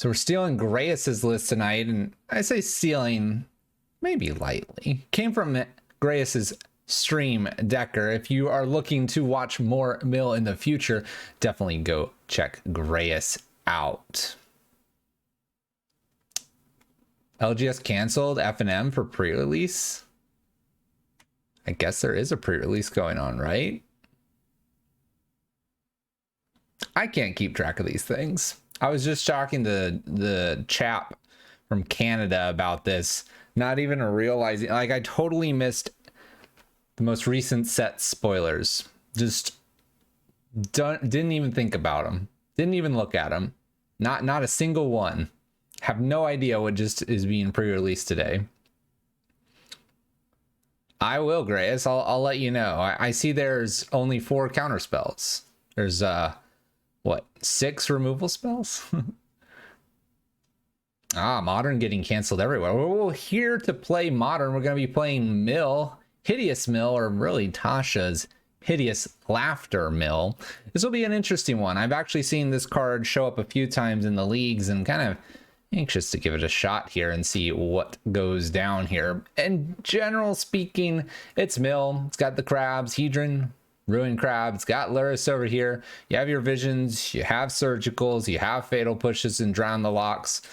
So we're stealing Grayus's list tonight, and I say stealing maybe lightly. Came from Grayus's stream, Decker. If you are looking to watch more Mill in the future, definitely go check Grayus out. LGS canceled F&M for pre-release. I guess there is a pre-release going on, right? I can't keep track of these things. I was just talking to the chap from Canada about this, not even realizing, like, I totally missed the most recent set spoilers. Just didn't even think about them. Didn't even look at them. Not a single one. Have no idea what just is being pre-released today. I will, Grace. I'll let you know. I see there's only 4 counter spells. There's what, 6 removal spells? Modern getting canceled everywhere. We're here to play Modern. We're going to be playing Mill, Hideous Mill, or really Tasha's Hideous Laughter Mill. This will be an interesting one. I've actually seen this card show up a few times in the leagues and kind of anxious to give it a shot here and see what goes down here. In general speaking, it's Mill. It's got the crabs, Hedron, Ruin Crab. It's got Luris over here. You have your visions, you have surgicals, you have fatal pushes and drown the locks.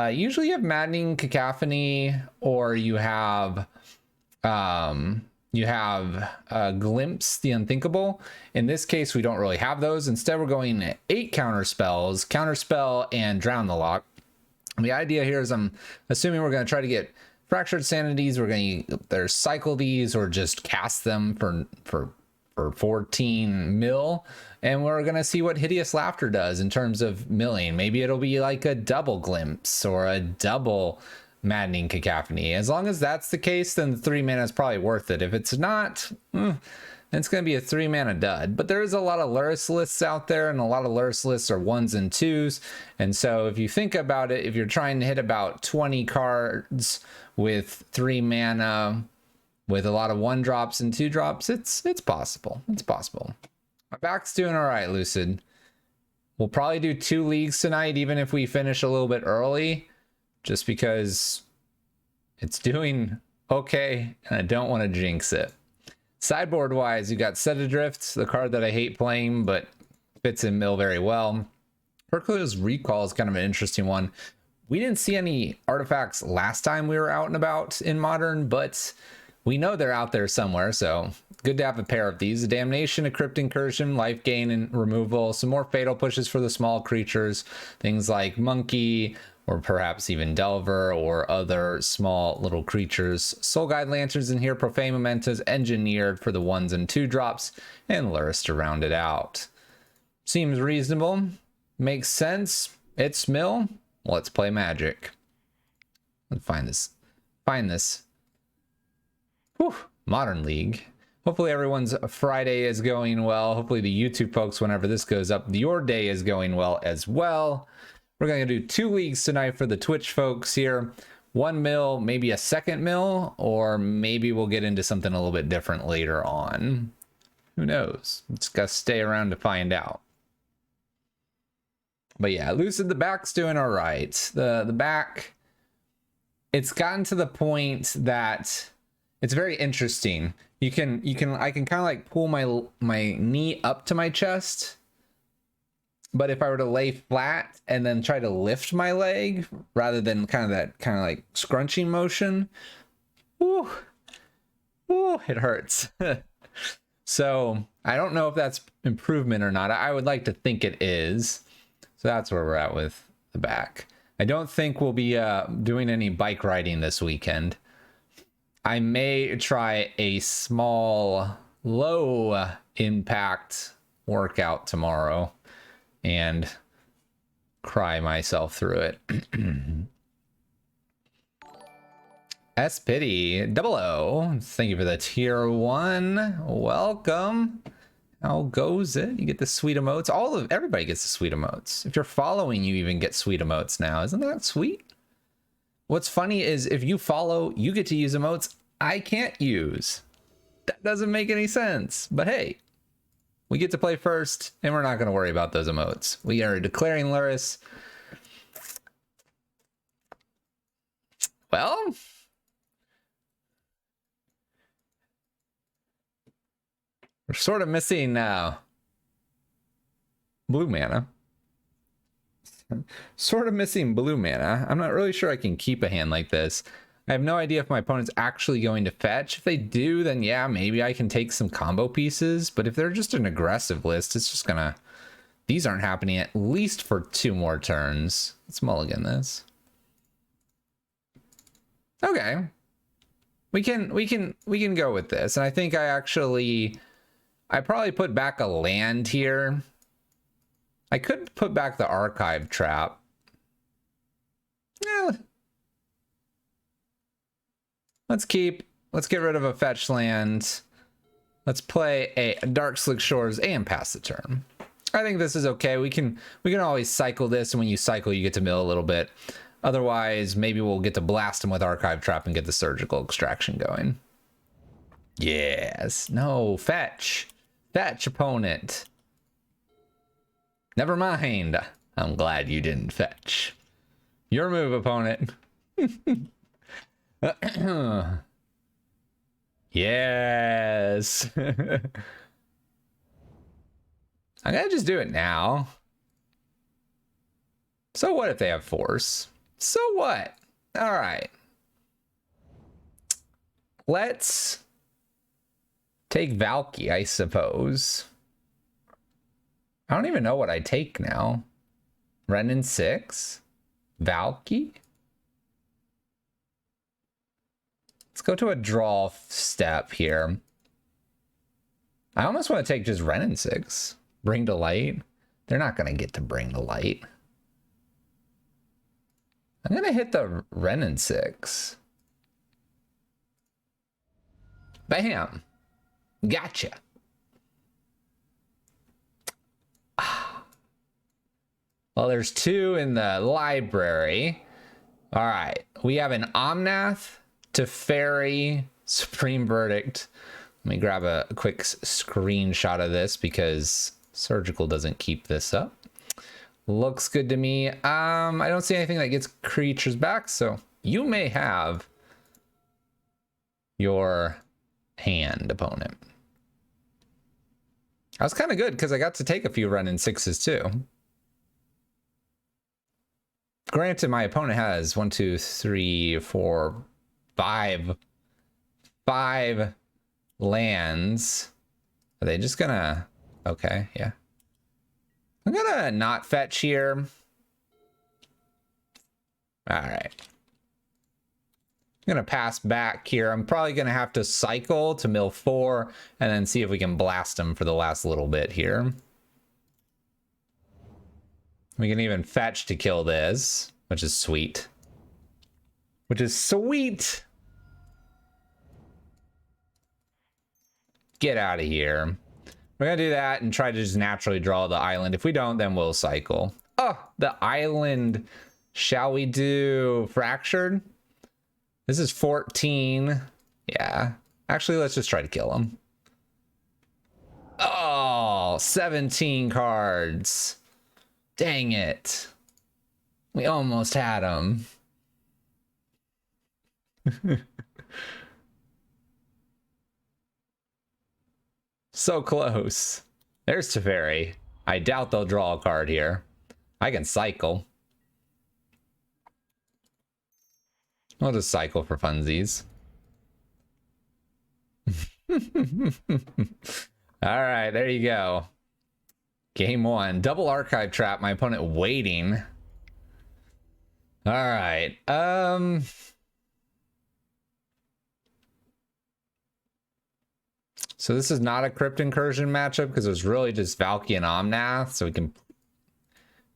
Usually you have maddening cacophony, or you have glimpse the unthinkable. In this case, we don't really have those. Instead, we're going 8 counter spells, counterspell and drown the lock. And the idea here is I'm assuming we're going to try to get fractured sanities. We're going to either cycle these or just cast them for 14 mil, and we're gonna see what Hideous Laughter does in terms of milling. Maybe it'll be like a double glimpse or a double maddening cacophony. As long as that's the case, then the 3 mana is probably worth it. If it's not, then it's gonna be a 3 mana dud. But there is a lot of Luris lists out there, and a lot of Luris lists are 1s and 2s, and so if you think about it, if you're trying to hit about 20 cards with 3 mana with a lot of 1-drops and 2-drops, it's possible. It's possible. My back's doing all right, Lucid. We'll probably do 2 leagues tonight, even if we finish a little bit early, just because it's doing okay, and I don't want to jinx it. Sideboard-wise, you got Set Adrift, the card that I hate playing, but fits in Mill very well. Hercules Recall is kind of an interesting one. We didn't see any artifacts last time we were out and about in Modern, but we know they're out there somewhere, so good to have a pair of these. A Damnation, a Crypt Incursion, life gain and removal, some more fatal pushes for the small creatures, things like Monkey, or perhaps even Delver, or other small little creatures. Soul Guide Lanterns in here, Profane Mementos, Engineered for the 1s and 2-drops, and Luris to round it out. Seems reasonable, makes sense. It's Mill. Let's play Magic. Let's find this. Whew, Modern League. Hopefully everyone's Friday is going well. Hopefully the YouTube folks, whenever this goes up, your day is going well as well. We're going to do 2 leagues tonight for the Twitch folks here. 1 mil, maybe a 2nd mil, or maybe we'll get into something a little bit different later on. Who knows? Just got to stay around to find out. But yeah, Lucid, the back's doing all right. The back, it's gotten to the point that it's very interesting. I can kind of like pull my knee up to my chest, but if I were to lay flat and then try to lift my leg rather than kind of like scrunching motion, it hurts. So I don't know if that's improvement or not. I would like to think it is. So that's where we're at with the back. I don't think we'll be doing any bike riding this weekend. I may try a small, low impact workout tomorrow and cry myself through it. S Pity 00, thank you for the tier 1. Welcome. How goes it? You get the sweet emotes. Everybody gets the sweet emotes. If you're following, you even get sweet emotes now. Isn't that sweet? What's funny is if you follow, you get to use emotes I can't use. That doesn't make any sense. But hey, we get to play first, and we're not going to worry about those emotes. We are declaring Luris. Well, we're sort of missing blue mana. Sort of missing blue mana. I'm not really sure I can keep a hand like this. I have no idea if my opponent's actually going to fetch. If they do, then yeah, maybe I can take some combo pieces. But if they're just an aggressive list, it's just gonna... These aren't happening at least for 2 more turns. Let's mulligan this. Okay. We can go with this. And I think I probably put back a land here. I could put back the archive trap. Yeah. Let's get rid of a fetch land. Let's play a Dark Slick Shores and pass the turn. I think this is okay. We can always cycle this, and when you cycle, you get to mill a little bit. Otherwise, maybe we'll get to blast him with archive trap and get the surgical extraction going. Yes. No, fetch. Fetch, opponent. Never mind. I'm glad you didn't fetch. Your move, opponent. Yes. I'm gonna just do it now. So what if they have force? So what? All right. Let's take Valky, I suppose. I don't even know what I take now. Renin 6? Valky? Let's go to a draw step here. I almost want to take just Renin 6. Bring to light. They're not going to get to bring to light. I'm going to hit the Renin 6. Bam. Gotcha. Well, there's 2 in the library. All right. We have an Omnath, Teferi, Supreme Verdict. Let me grab a quick screenshot of this because Surgical doesn't keep this up. Looks good to me. I don't see anything that gets creatures back, so you may have your hand, opponent. I was kind of good because I got to take a few Renin 6s too. Granted, my opponent has 1, 2, 3, 4, 5 lands. Are they just gonna... Okay, yeah. I'm gonna not fetch here. All right. I'm gonna pass back here. I'm probably gonna have to cycle to mill 4 and then see if we can blast them for the last little bit here. We can even fetch to kill this, which is sweet. Which is sweet! Get out of here. We're gonna do that and try to just naturally draw the island. If we don't, then we'll cycle. Oh, the island. Shall we do Fractured? This is 14. Yeah. Actually, let's just try to kill him. Oh, 17 cards. Dang it. We almost had him. So close. There's Teferi. I doubt they'll draw a card here. I can cycle. I'll just cycle for funsies. All right, there you go. Game 1. Double archive trap. My opponent waiting. All right. So this is not a Crypt Incursion matchup because it was really just Valky and Omnath. So we can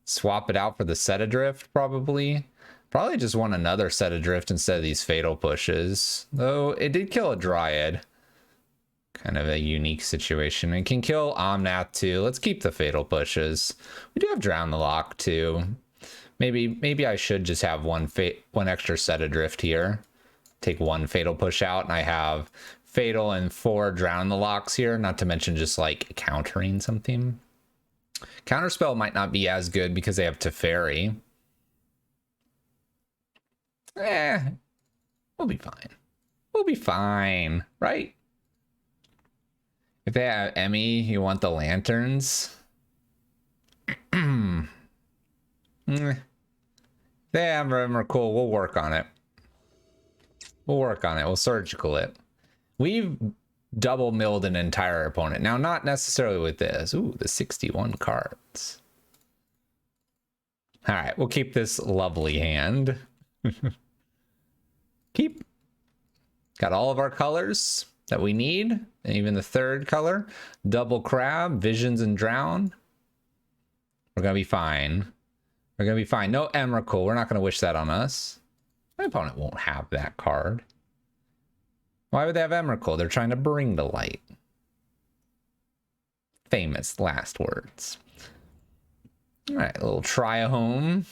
swap it out for the Set Adrift probably. Probably just want another Set Adrift instead of these Fatal Pushes. Though it did kill a Dryad. Kind of a unique situation. It can kill Omnath too. Let's keep the Fatal Pushes. We do have Drown the Lock too. Maybe I should just have one extra Set Adrift here. Take 1 Fatal Push out and I have Fatal and 4 Drown the Locks here. Not to mention just like countering something. Counterspell might not be as good because they have Teferi. We'll be fine. We'll be fine, right? If they have Emmy, you want the lanterns? They have them are cool. We'll work on it. We'll work on it. We'll surgical it. We've double milled an entire opponent. Now, not necessarily with this. Ooh, the 61 cards. All right, we'll keep this lovely hand. Keep. Got all of our colors that we need, and even the third color. Double crab, visions, and drown. We're gonna be fine. We're gonna be fine. No Emrakul. We're not gonna wish that on us. My opponent won't have that card. Why would they have Emrakul? They're trying to bring the light. Famous last words. All right, a little try-a-home.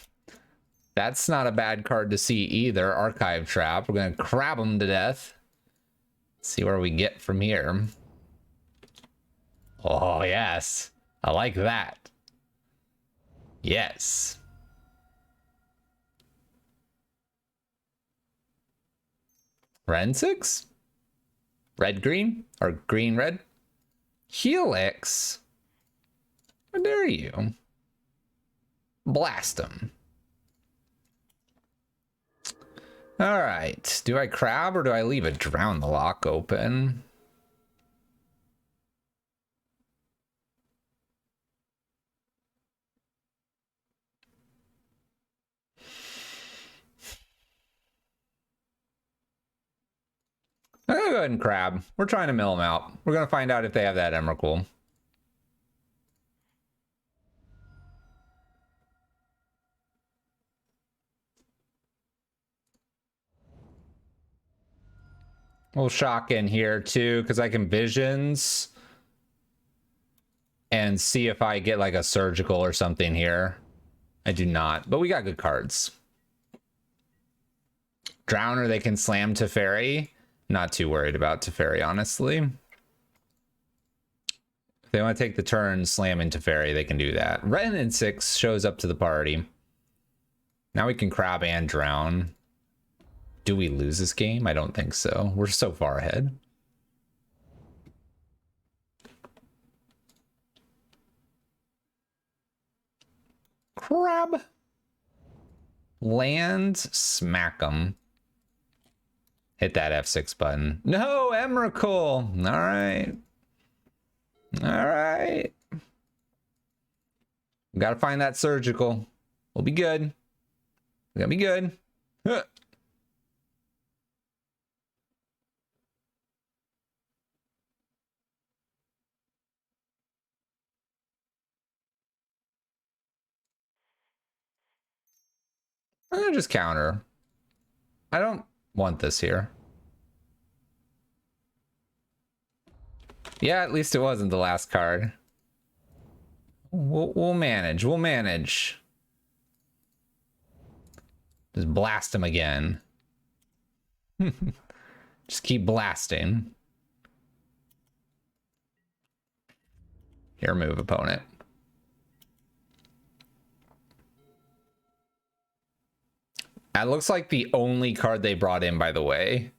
That's not a bad card to see either. Archive Trap. We're going to crab them to death. See where we get from here. Oh, yes. I like that. Yes. Red 6? Red-green? Or green-red? Helix? How dare you? Blast them. All right. Do I crab or do I leave a drown the lock open? I'm gonna go ahead and crab. We're trying to mill them out. We're gonna find out if they have that Emrakul. We'll shock in here too, because I can visions and see if I get like a surgical or something here. I do not, but we got good cards. Drowner, they can slam Teferi. Not too worried about Teferi, honestly. If they want to take the turn slamming Teferi, they can do that. Ren and 6 shows up to the party. Now we can crab and drown. Do we lose this game? I don't think so. We're so far ahead. Crab. Land, smack them. Hit that F6 button. No, Emrakul. All right. All right. We gotta find that surgical. We'll be good. We gotta be good. Huh. I'm gonna just counter. I don't want this here. Yeah, at least it wasn't the last card. We'll manage. We'll manage. Just blast him again. Just keep blasting. Here, move, opponent. That looks like the only card they brought in, by the way.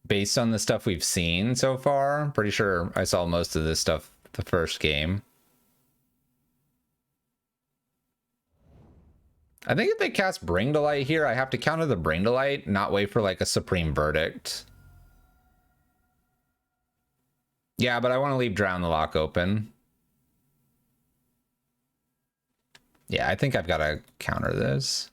Based on the stuff we've seen so far. Pretty sure I saw most of this stuff the first game. I think if they cast Bring to Light here, I have to counter the Bring to Light, not wait for like a Supreme Verdict. Yeah, but I want to leave Drown the Lock open. Yeah, I think I've got to counter this.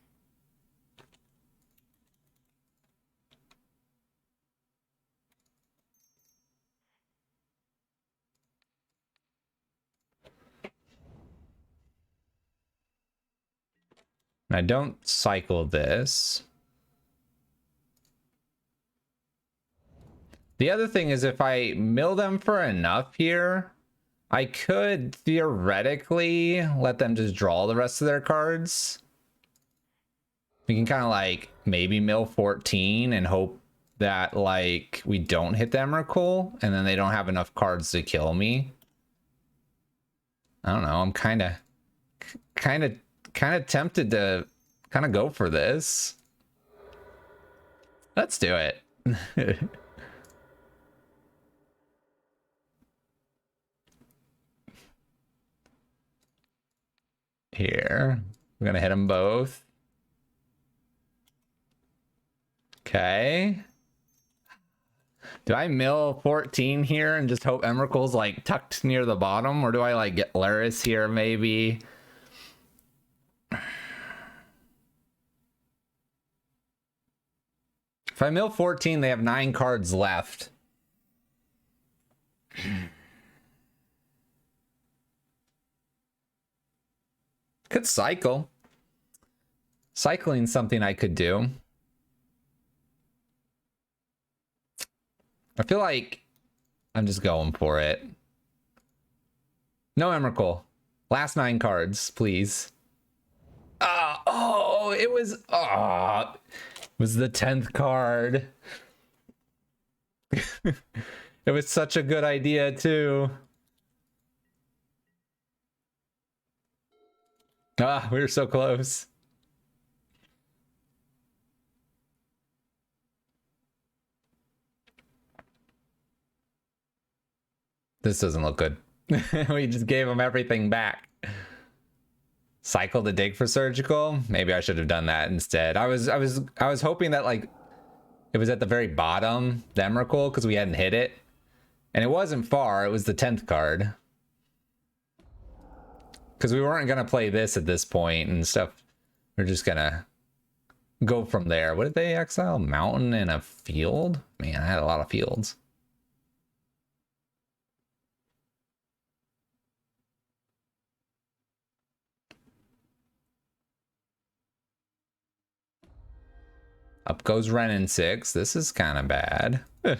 And I don't cycle this. The other thing is if I mill them for enough here, I could theoretically let them just draw the rest of their cards. We can kind of like maybe mill 14 and hope that like we don't hit the Emrakul and then they don't have enough cards to kill me. I don't know. I'm kind of tempted to kind of go for this. Let's do it. Here. We're gonna hit them both. Okay. Do I mill 14 here and just hope Emrakul's like tucked near the bottom? Or do I like get Laris here maybe? If I mill 14, they have 9 cards left. Could cycle. Cycling's something I could do. I feel like I'm just going for it. No Emrakul. Last 9 cards, please. Oh, it was it was the 10th card. It was such a good idea too. We were so close. This doesn't look good. We just gave him everything back. Cycle to dig for surgical. Maybe I should have done that instead. I was hoping that like it was at the very bottom, the Emrakul, because we hadn't hit it. And it wasn't far, it was the 10th card. Because we weren't gonna play this at this point and stuff. We're just gonna go from there. What did they exile? Mountain and a field? Man, I had a lot of fields. Up goes Ren in 6. This is kind of bad. All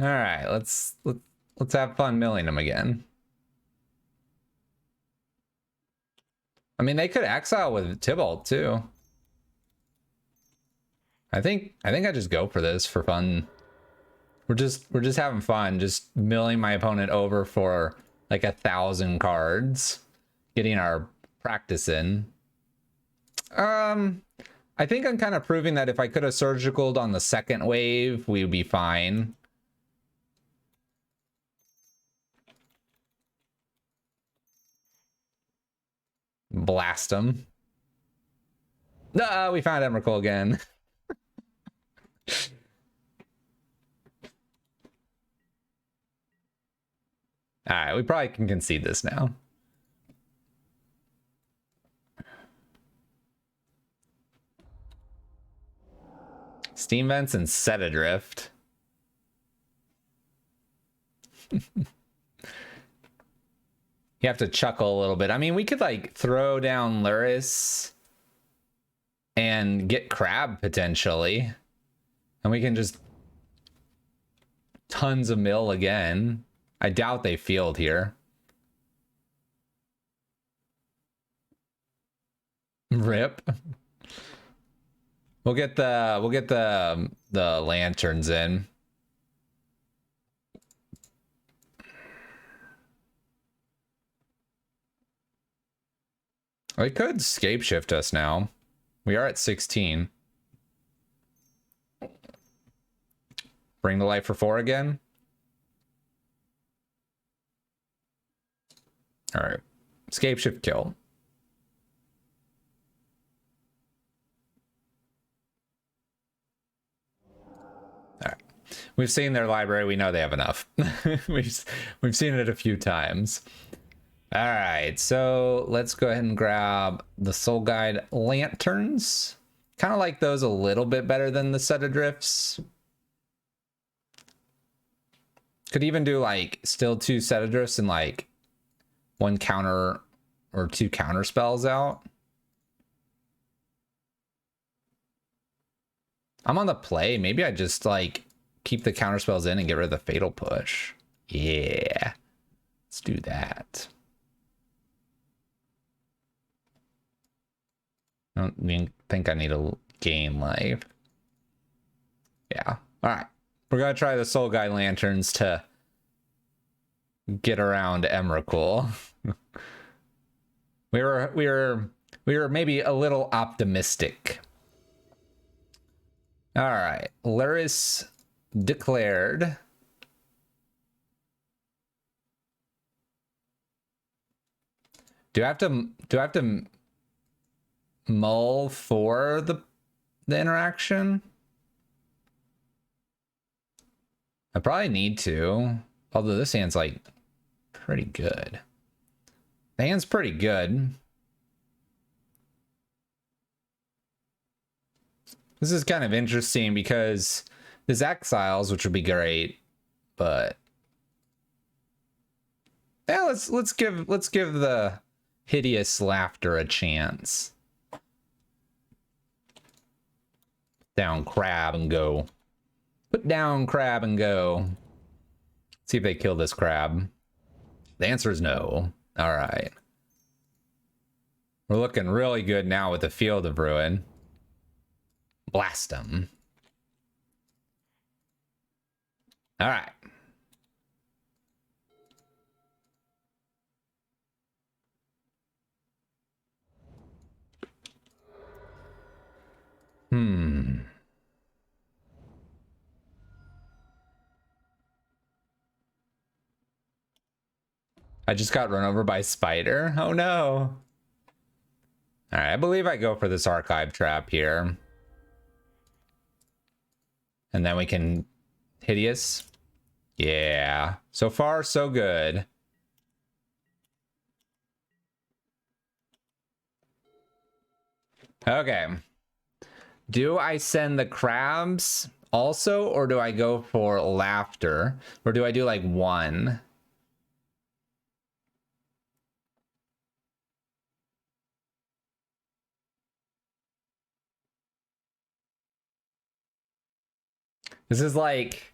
right, let's have fun milling them again. I mean, they could exile with Tybalt too. I think I just go for this for fun. We're just having fun, just milling my opponent over for like 1,000 cards, getting our practice in. I think I'm kind of proving that if I could have surgicaled on the second wave, we would be fine. Blast them. We found Emrakul again. All right, we probably can concede this now. Steam vents and set adrift. You have to chuckle a little bit. I mean, we could like throw down Luris and get Crab potentially. And we can just tons of mill again. I doubt they field here. Rip. We'll get the lanterns in. We could scape shift us now. We are at 16. Bring the light for 4 again. All right. Scape shift kill. All right. We've seen their library. We know they have enough. We've seen it a few times. All right, so let's go ahead and grab the Soul Guide lanterns. Kind of like those a little bit better than the set of drifts. Could even do like still 2 set of drifts and like 1 counter or 2 counter spells out. I'm on the play. Maybe I just like keep the counter spells in and get rid of the fatal push. Yeah, let's do that. I don't even think I need to gain life. Yeah. All right. We're going to try the Soul Guide lanterns to get around Emrakul. we were We were maybe a little optimistic. All right, Luris declared. Do I have to mull for the interaction? I probably need to. Although this hand's like pretty good. The hand's pretty good. This is kind of interesting because there's exiles, which would be great, but yeah, let's give the hideous laughter a chance. Down crab and go. Put down crab and go. See if they kill this crab. The answer is no. All right. We're looking really good now with the Field of Ruin. Blast them. All right. I just got run over by a spider. Oh no. All right, I believe I go for this archive trap here. And then we can Hideous. Yeah. So far, so good. Okay. Do I send the crabs also, or do I go for laughter? Or do I do like one? This is like,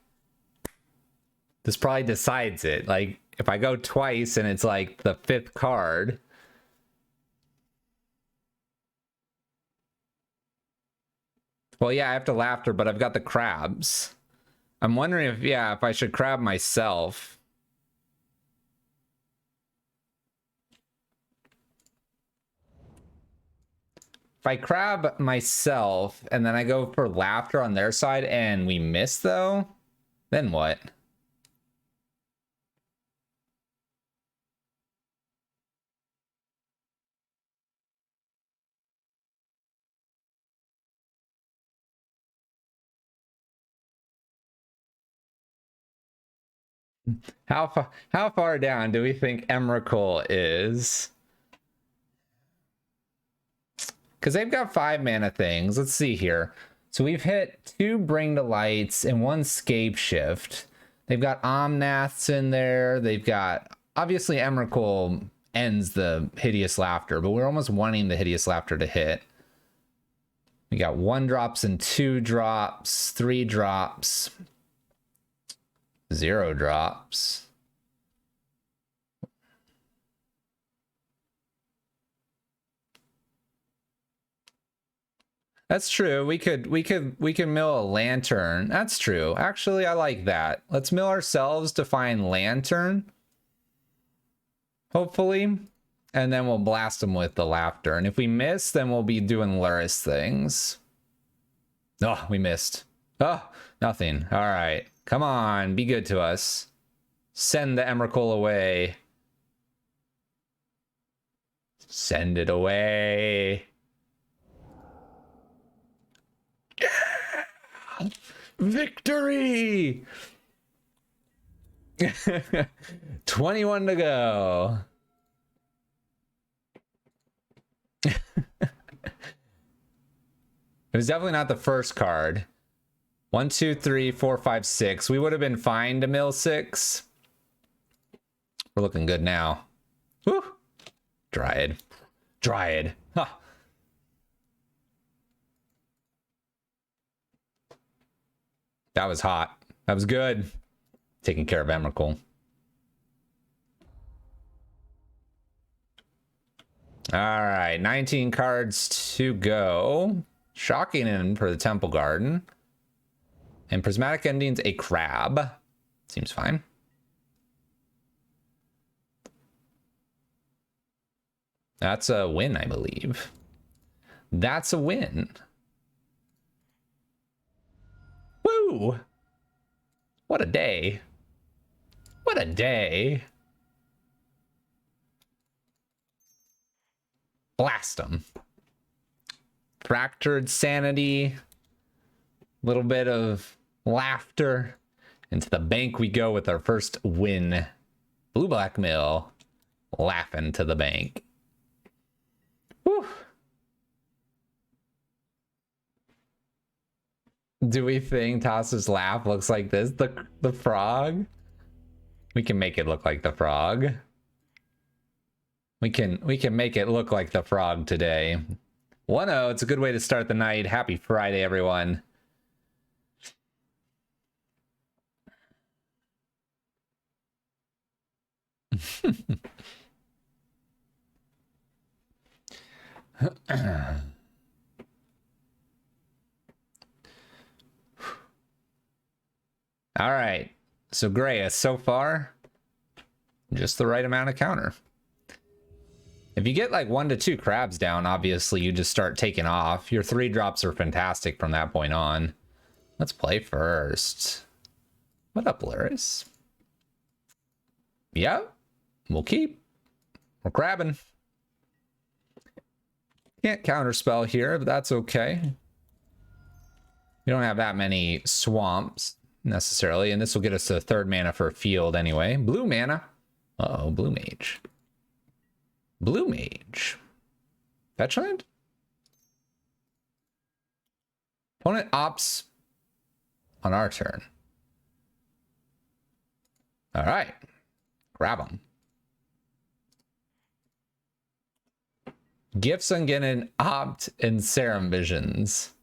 this probably decides it. Like, if I go twice and it's like the 5th card. Well, yeah, I have to laughter, but I've got the crabs. I'm wondering if, yeah, if I should crab myself. If I crab myself and then I go for laughter on their side and we miss though, then what? How far down do we think Emrakul is? Because they've got 5 mana things. Let's see here. So we've hit 2 Bring to Lights and 1 Scape Shift. They've got Omnaths in there. They've got, obviously Emrakul ends the Hideous Laughter, but we're almost wanting the Hideous Laughter to hit. We got 1 drops and 2 drops, 3 drops, 0 drops. That's true. We could mill a lantern. That's true. Actually, I like that. Let's mill ourselves to find lantern. Hopefully. And then we'll blast them with the laughter. And if we miss, then we'll be doing Luris things. Oh, we missed. Oh, nothing. All right. Come on. Be good to us. Send the Emrakul away. Send it away. Yeah! Victory! 21 to go. It was definitely not the first card. 1, 2, 3, 4, 5, 6. We would have been fine to mill 6. We're looking good now. Woo! Dryad. Dryad. Huh. That was hot. That was good. Taking care of Emrakul. All right, 19 cards to go. Shocking in for the Temple Garden. And Prismatic Endings, a crab. Seems fine. That's a win, I believe. That's a win. Woo! What a day. What a day. Blast them. Fractured sanity. Little bit of laughter. Into the bank we go with our first win. Blue blackmail. Laughing to the bank. Whew. Do we think Toss's laugh looks like this? The frog? We can make it look like the frog. We can make it look like the frog today. 1-0, it's a good way to start the night. Happy Friday, everyone. All right, so Gray, so far, just the right amount of counter. If you get like 1 to 2 crabs down, obviously you just start taking off. Your 3 drops are fantastic from that point on. Let's play first. What up, Laris? Yep, we'll keep. We're crabbing. Can't counterspell here, but that's okay. You don't have that many swamps necessarily, and this will get us to 3rd mana for a field anyway. Blue mana. Uh-oh, blue mage. Blue mage. Fetch land? Opponent opts on our turn. All right. Grab them. Gifts Ungetting, Opt, and Serum Visions.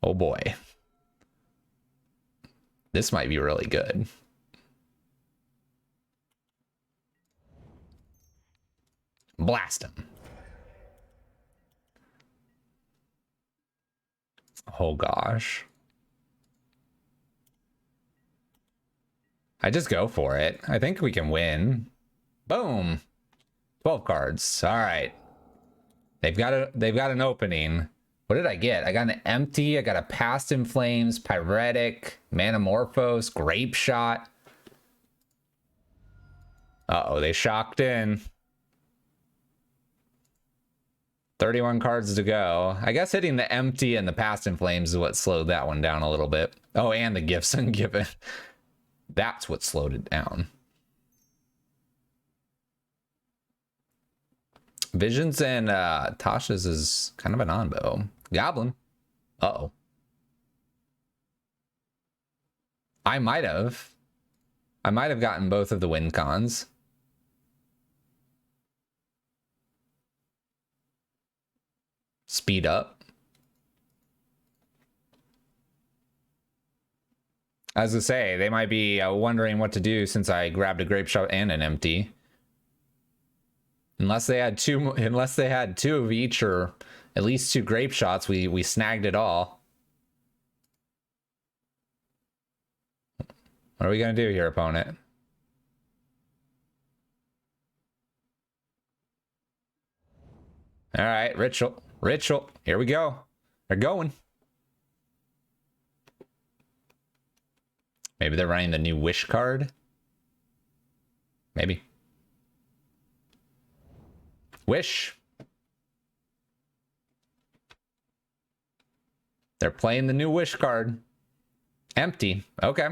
Oh boy. This might be really good. Blast him. Oh gosh. I just go for it. I think we can win. Boom. 12 cards. All right. They've got an opening. What did I get? I got an empty. I got a Past in Flames, Pyretic, Manamorphose, Grape Shot. Uh-oh, they shocked in. 31 cards to go. I guess hitting the empty and the Past in Flames is what slowed that one down a little bit. Oh, and the Gifts Ungiven. That's what slowed it down. Visions and Tasha's is kind of an on-bow. Goblin. Uh-oh. I might have gotten both of the win cons. Speed up. As I say, they might be wondering what to do since I grabbed a grape shot and an empty. Unless they had two of each or at least 2 grape shots, we snagged it all. What are we gonna do here, opponent? All right, ritual. Here we go. They're going. Maybe they're running the new wish card. Maybe. Wish. They're playing the new wish card. Empty. Okay.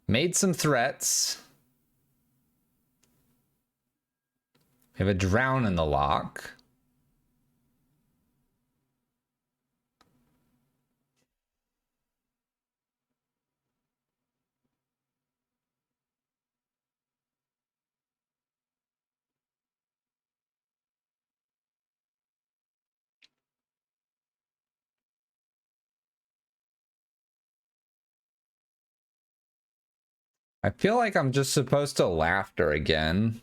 Made some threats. We have a drown in the lock. I feel like I'm just supposed to laughter again.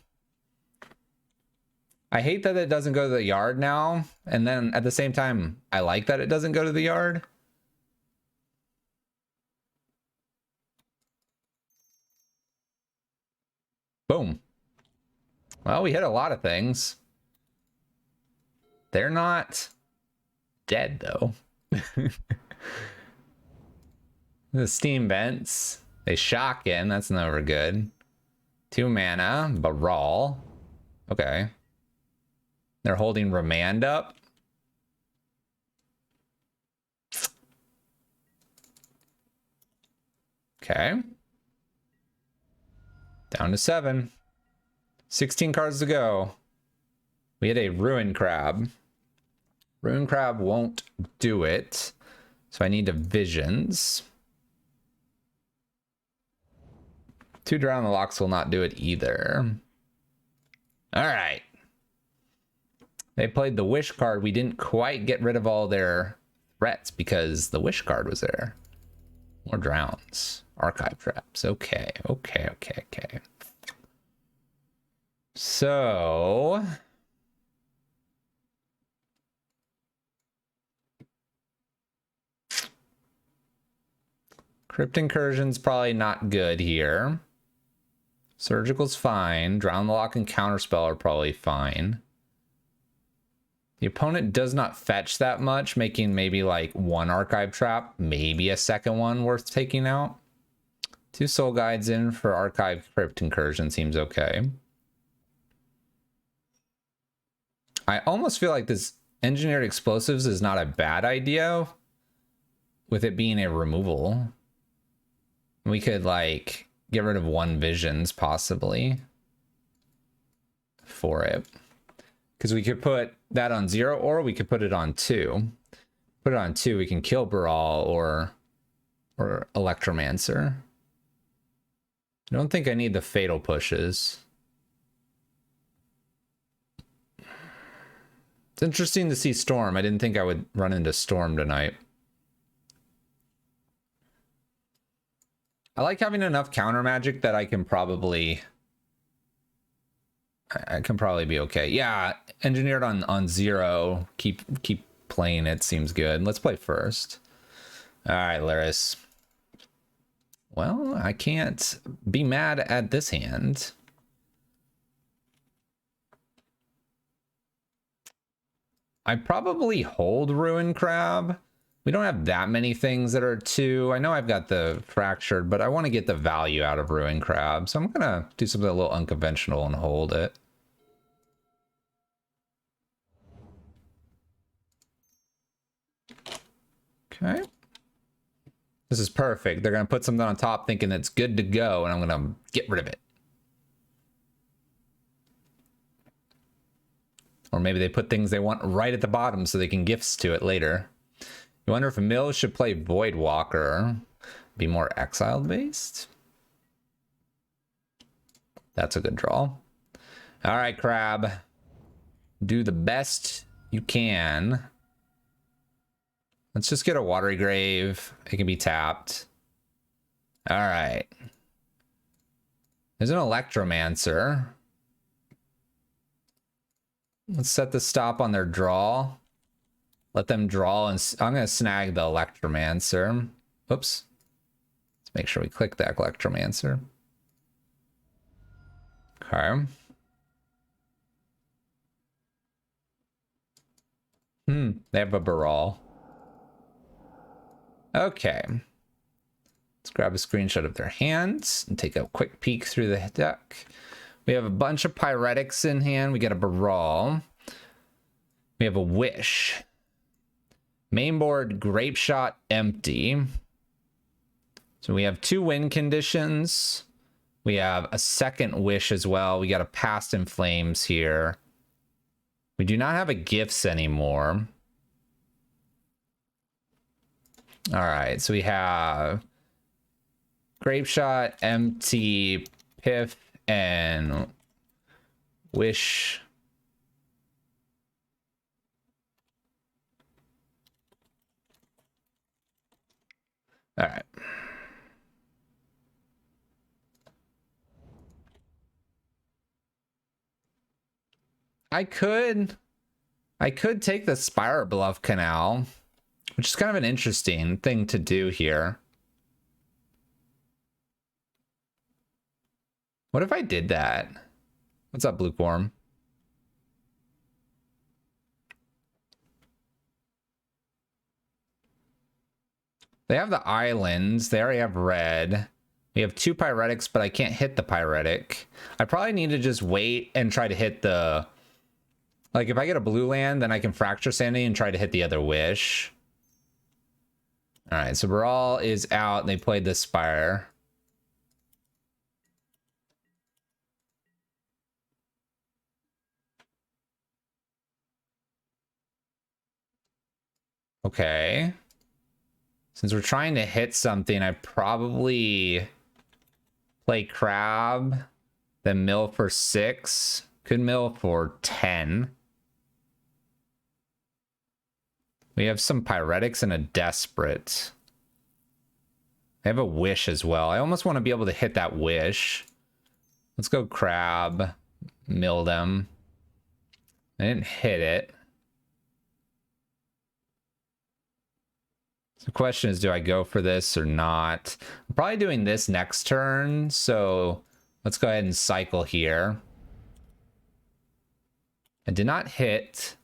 I hate that it doesn't go to the yard now, and then at the same time, I like that it doesn't go to the yard. Boom. Well, we hit a lot of things. They're not dead, though. The steam vents. They shock in. That's never good. 2 mana. Baral. Okay. They're holding Remand up. Okay. Down to 7. 16 cards to go. We had a Ruin Crab. Ruin Crab won't do it. So I need a Visions. 2 Drown the Locks will not do it either. All right. They played the Wish card. We didn't quite get rid of all their threats because the Wish card was there. More Drowns. Archive Traps. Okay. So... Crypt Incursion's probably not good here. Surgical's fine. Drown the Lock and Counterspell are probably fine. The opponent does not fetch that much, making maybe like 1 Archive Trap, maybe a second one worth taking out. 2 Soul Guides in for Archive Crypt Incursion seems okay. I almost feel like this Engineered Explosives is not a bad idea with it being a removal. We could like get rid of 1 Visions possibly for it. Because we could put that on 0 or we could put it on 2. Put it on 2, we can kill Baral or Electromancer. I don't think I need the Fatal Pushes. It's interesting to see Storm. I didn't think I would run into Storm tonight. I like having enough counter magic that I can probably be okay. Yeah, Engineered on 0. Keep playing it seems good. Let's play first. All right, Laris. Well, I can't be mad at this hand. I probably hold Ruin Crab. We don't have that many things that are 2. I know I've got the Fractured, but I want to get the value out of Ruin Crab. So I'm going to do something a little unconventional and hold it. Okay. This is perfect. They're going to put something on top thinking it's good to go, and I'm going to get rid of it. Or maybe they put things they want right at the bottom so they can gifts to it later. You wonder if Mills should play Voidwalker, be more exiled based? That's a good draw. All right, Crab. Do the best you can. Let's just get a Watery Grave. It can be tapped. All right. There's an Electromancer. Let's set the stop on their draw. Let them draw, and I'm going to snag the Electromancer. Oops. Let's make sure we click that Electromancer. Okay. They have a Baral. Okay. Let's grab a screenshot of their hands and take a quick peek through the deck. We have a bunch of Pyretics in hand. We got a Baral. We have a Wish. Main board, Grape Shot, empty. So we have 2 win conditions. We have a second Wish as well. We got a Past in Flames here. We do not have a Gifts anymore. All right, so we have Grape Shot, empty, Piff, and Wish. All right. I could take the Spire Bluff Canal, which is kind of an interesting thing to do here. What if I did that? What's up, Lukewarm? They have the islands. They already have red. We have 2 pyretics, but I can't hit the pyretic. I probably need to just wait and try to hit the... Like, if I get a blue land, then I can Fracture Sanity and try to hit the other wish. Alright, so Baral is out, and they played the Spire. Okay. Since we're trying to hit something, I probably play Crab, then mill for 6. Could mill for 10. We have some Pyretics and a Desperate. I have a Wish as well. I almost want to be able to hit that Wish. Let's go Crab. Mill them. I didn't hit it. So the question is, do I go for this or not? I'm probably doing this next turn, so let's go ahead and cycle here. I did not hit.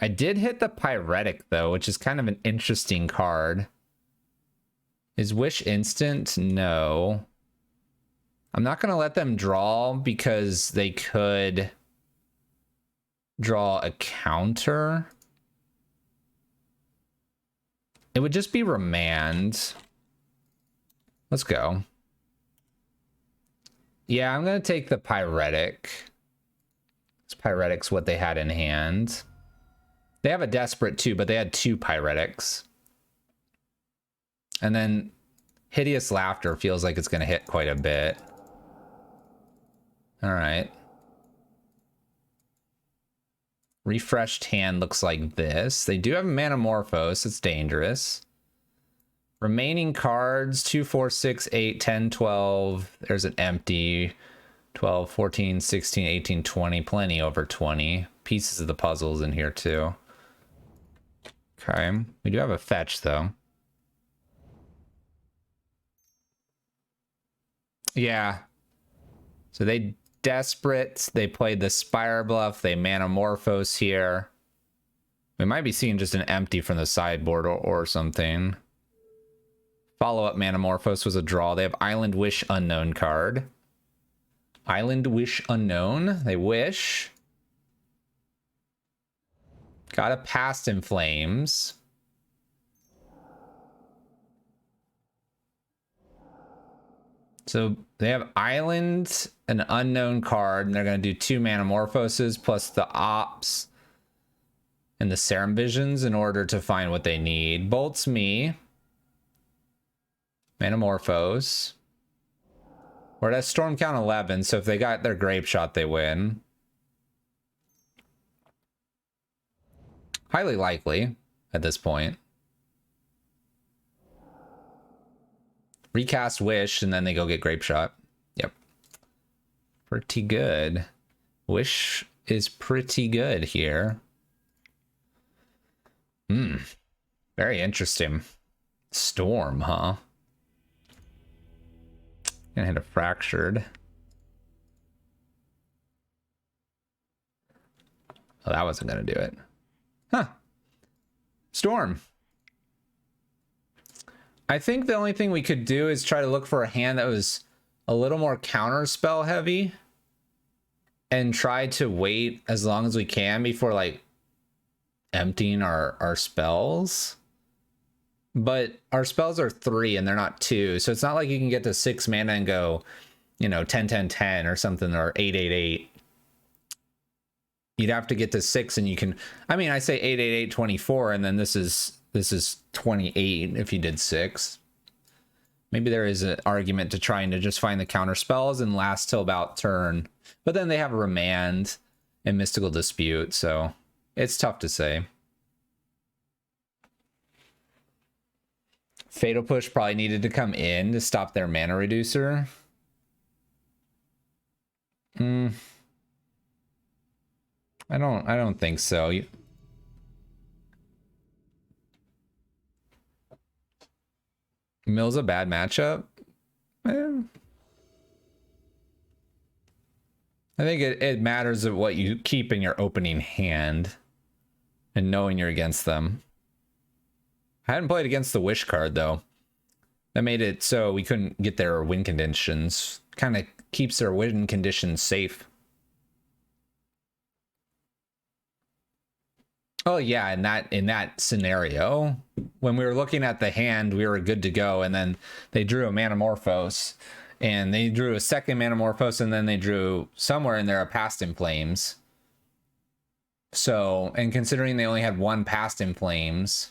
I did hit the Pyretic, though, which is kind of an interesting card. Is Wish instant? No. I'm not going to let them draw because they could draw a counter. It would just be Remand. Let's go. Yeah, I'm going to take the Pyretic. This Pyretic's what they had in hand. They have a Desperate too, but they had 2 Pyretics. And then Hideous Laughter feels like it's going to hit quite a bit. All right. Refreshed hand looks like this. They do have Manamorphose. It's dangerous. Remaining cards, 2, 4, 6, 8, 10, 12. There's an empty. 12, 14, 16, 18, 20. Plenty over 20. Pieces of the puzzles in here too. Okay. We do have a fetch though. Yeah. So they Desperate. They played the Spire Bluff. They Manamorphose here. We might be seeing just an empty from the sideboard or something. Follow-up Manamorphose was a draw. They have Island Wish Unknown card. Island Wish Unknown. They wish. Got a Past in Flames. So they have Island, an unknown card, and they're going to do 2 Manamorphoses plus the Ops and the Serum Visions in order to find what they need. Bolts me. Manamorphose. We're at Storm Count 11, so if they got their Grape Shot, they win. Highly likely at this point. Recast Wish, and then they go get Grape Shot. Yep. Pretty good. Wish is pretty good here. Very interesting. Storm, huh? Gonna hit a Fractured. Oh, that wasn't gonna do it. Huh. Storm. I think the only thing we could do is try to look for a hand that was a little more counter spell heavy and try to wait as long as we can before like emptying our spells. But our spells are 3 and they're not 2, so it's not like you can get to 6 mana and go, you know, 10 10 10 or something, or 8 8 8. You'd have to get to 6 and you can, I mean, I say 8 8 8 24, and then this is 28 if you did 6. Maybe there is an argument to trying to just find the counter spells and last till about turn. But then they have a Remand and Mystical Dispute, so it's tough to say. Fatal Push probably needed to come in to stop their mana reducer. I don't think so. Mill's a bad matchup. I think it matters of what you keep in your opening hand and knowing you're against them. I hadn't played against the Wish card, though. That made it so we couldn't get their win conditions. Kind of keeps their win conditions safe. Oh yeah, in that scenario, when we were looking at the hand, we were good to go, and then they drew a Manamorphose, and they drew a second Manamorphose, and then they drew somewhere in there a Past in Flames. So, and considering they only had one Past in Flames,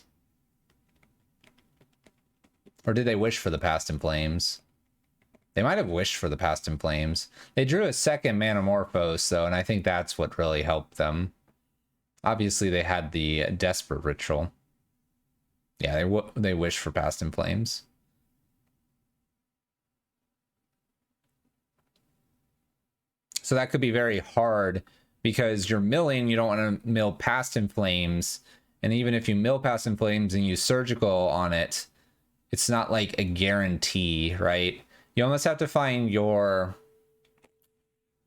or did they wish for the Past in Flames? They might have wished for the Past in Flames. They drew a second Manamorphose, though, and I think that's what really helped them. Obviously, they had the Desperate Ritual. Yeah, they wish for Past in Flames. So that could be very hard because you're milling, you don't want to mill Past in Flames. And even if you mill Past in Flames and use Surgical on it, it's not like a guarantee, right? You almost have to find your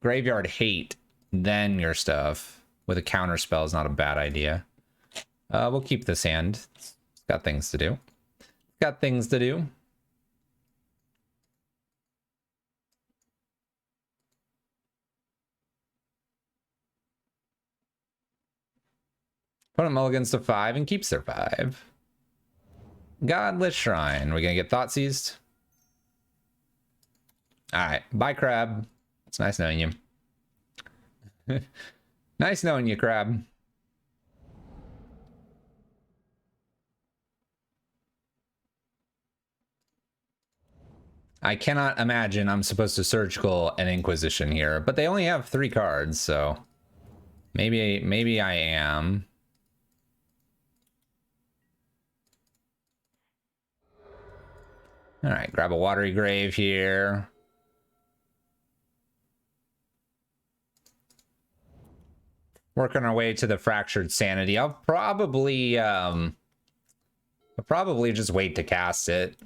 Graveyard Hate, then your stuff. With a counter spell is not a bad idea. We'll keep this hand. It's got things to do. Got things to do. Opponent mulligans to 5 and keeps their 5. Godless Shrine. We're gonna get Thought Seized. Alright, bye Crab. It's nice knowing you. Nice knowing you, Crab. I cannot imagine I'm supposed to Surgical an Inquisition here, but they only have 3 cards, so maybe I am. All right, grab a Watery Grave here. Working our way to the Fractured Sanity. I'll probably just wait to cast it.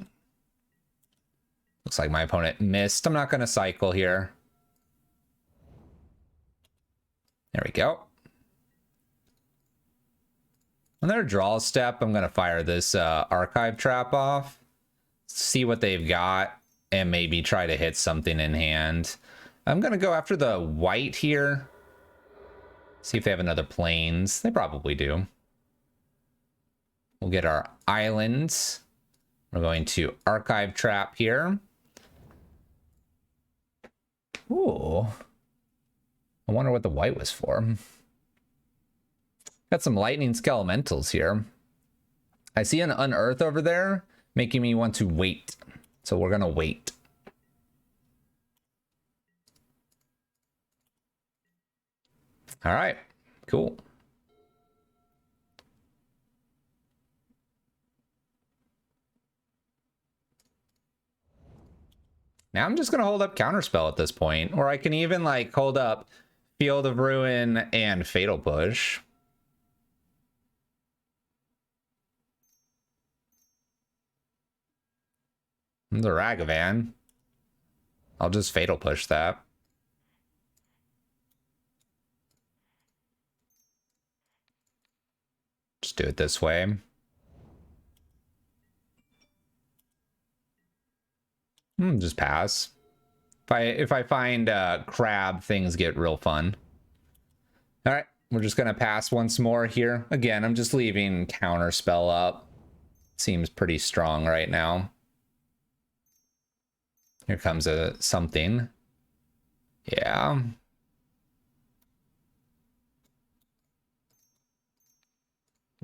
Looks like my opponent missed. I'm not going to cycle here. There we go. On their draw step, I'm going to fire this Archive Trap off. See what they've got and maybe try to hit something in hand. I'm going to go after the white here. See if they have another Plains. They probably do. We'll get our islands. We're going to Archive Trap here. Ooh. I wonder what the white was for. Got some Lightning Skelementals here. I see an Unearth over there, making me want to wait. So we're going to wait. All right, cool. Now I'm just going to hold up Counterspell at this point, or I can even like hold up Field of Ruin and Fatal Push. The Ragavan. I'll just Fatal Push that. Just do it this way. Just pass. If I find crab, things get real fun. All right, we're just gonna pass once more here. Again, I'm just leaving Counterspell up. Seems pretty strong right now. Here comes a something. Yeah.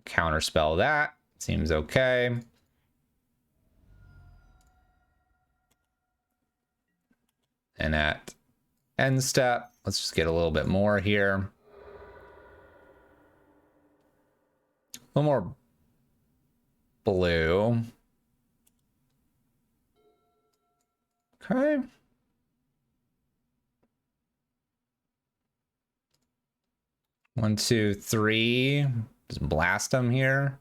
Counterspell that. Seems okay. And at end step, let's just get a little bit more here. A little more blue. Okay. One, two, three. Just blast them here.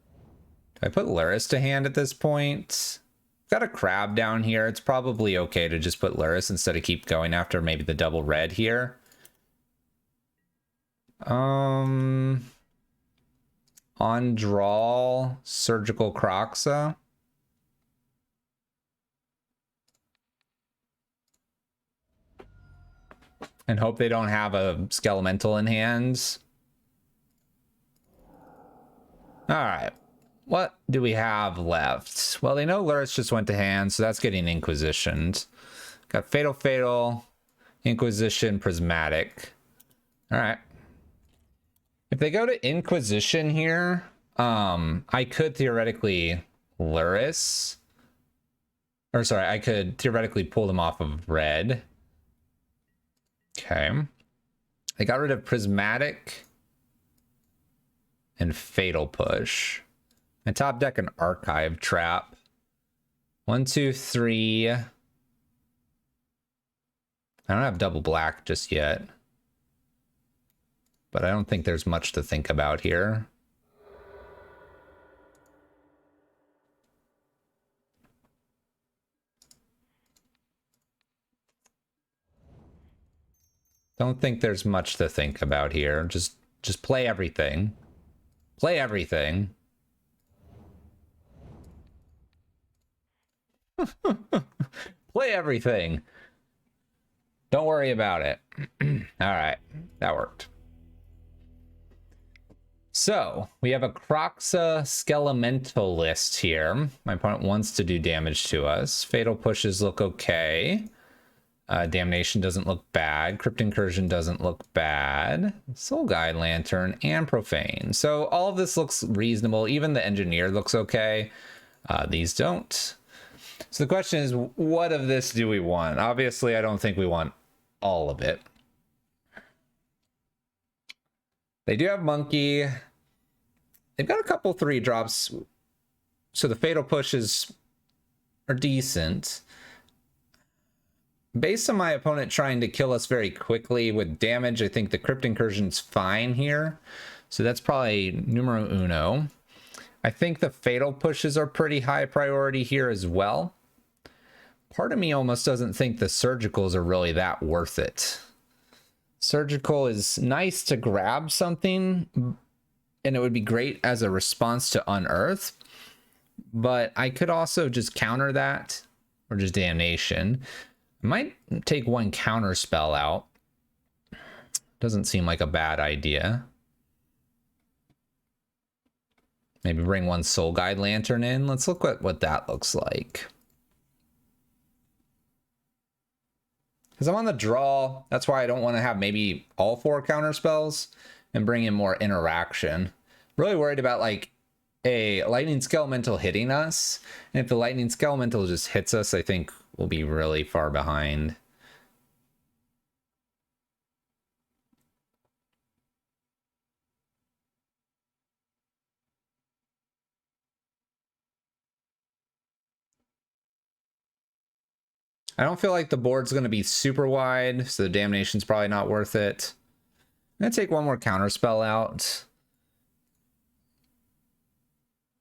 Do I put Luris to hand at this point? Got a crab down here. It's probably okay to just put Luris instead of keep going after maybe the double red here. On draw, Surgical Croxa. And hope they don't have a Skelemental in hands. Alright. What do we have left? Well, they know Lurrus just went to hand, so that's getting Inquisitioned. Got Fatal, Inquisition, Prismatic. Alright. If they go to Inquisition here, I could theoretically Lurrus. Or sorry, I could theoretically pull them off of red. Okay. I got rid of Prismatic and Fatal Push. And top deck an Archive Trap. 1, 2, 3. I don't have double black just yet. But I don't think there's much to think about here. Don't think there's much to think about here. Just play everything. Play everything. Play everything. Don't worry about it. All right, that worked. So we have a Croxa Skelemental list here. My opponent wants to do damage to us. Fatal Pushes look okay. Damnation doesn't look bad. Crypt Incursion doesn't look bad. Soul Guide Lantern and Profane. So all of this looks reasonable. Even the Engineer looks okay. These don't. So the question is, what of this do we want? Obviously, I don't think we want all of it. They do have Monkey. They've got a couple 3-drops. So the Fatal Pushes are decent. Based on my opponent trying to kill us very quickly with damage, I think the Crypt Incursion's fine here. So that's probably numero uno. I think the Fatal Pushes are pretty high priority here as well. Part of me almost doesn't think the Surgicals are really that worth it. Surgical is nice to grab something, and it would be great as a response to Unearth. But I could also just counter that, or just Damnation. I might take one counter spell out. Doesn't seem like a bad idea. Maybe bring one Soul Guide Lantern in. Let's look at what that looks like. Because I'm on the draw. That's why I don't want to have maybe all 4 counter spells and bring in more interaction. Really worried about like a Lightning Skelemental hitting us. And if the Lightning Skelemental just hits us, I think we'll be really far behind. I don't feel like the board's going to be super wide, so the Damnation's probably not worth it. I'm going to take one more counter spell out.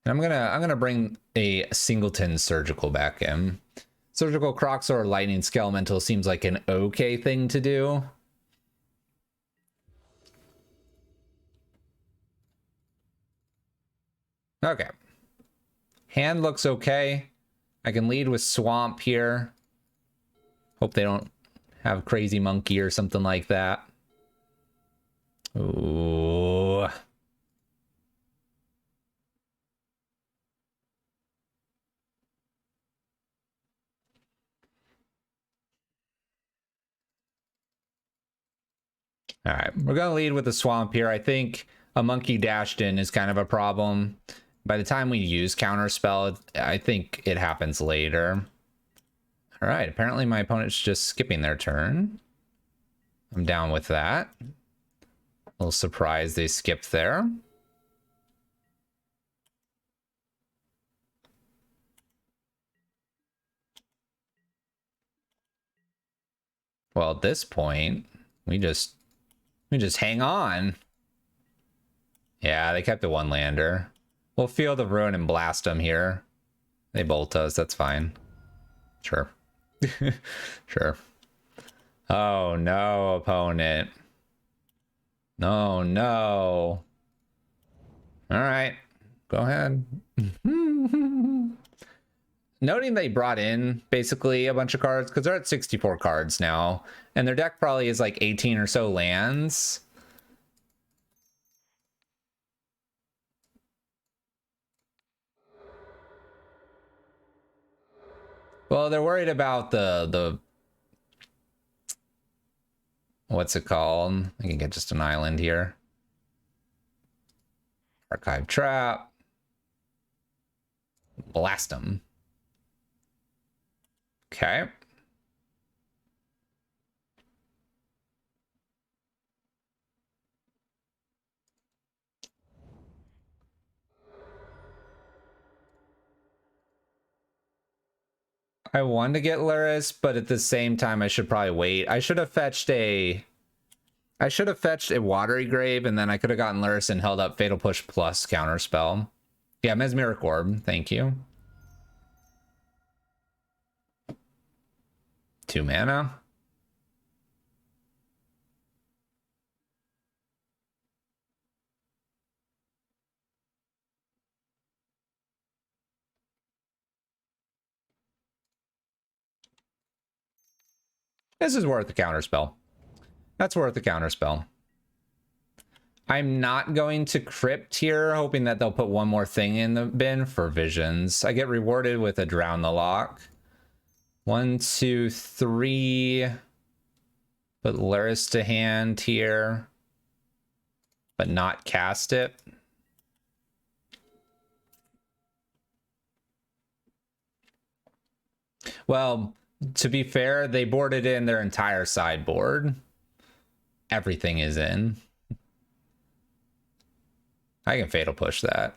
And I'm gonna bring a Singleton Surgical back in. Surgical Croxa or Lightning Skelemental seems like an okay thing to do. Okay. Hand looks okay. I can lead with Swamp here. Hope they don't have Crazy Monkey or something like that. Ooh. All right, we're going to lead with the Swamp here. I think a Monkey dashed in is kind of a problem. By the time we use Counterspell, I think it happens later. All right, apparently my opponent's just skipping their turn. I'm down with that. A little surprised they skipped there. Well, at this point, we just hang on. Yeah, they kept the one lander. We'll Field of Ruin and blast them here. They bolt us, that's fine. Sure. Sure. Oh no, opponent. No, no. All right, go ahead. Noting they brought in basically a bunch of cards because they're at 64 cards now, and their deck probably is like 18 or so lands. Well, they're worried about the what's it called? I can get just an island here. Archive Trap. Blast them. Okay. I wanted to get Luris, but at the same time, I should probably wait. I should have fetched a Watery Grave, and then I could have gotten Luris and held up Fatal Push plus Counterspell. Yeah, Mesmeric Orb. Thank you. 2 mana. This is worth the Counterspell. That's worth the Counterspell. I'm not going to Crypt here, hoping that they'll put one more thing in the bin for Visions. I get rewarded with a Drown the Lock. 1, 2, 3. Put Luris to hand here, but not cast it. Well, to be fair, they boarded in their entire sideboard. Everything is in. I can Fatal Push that.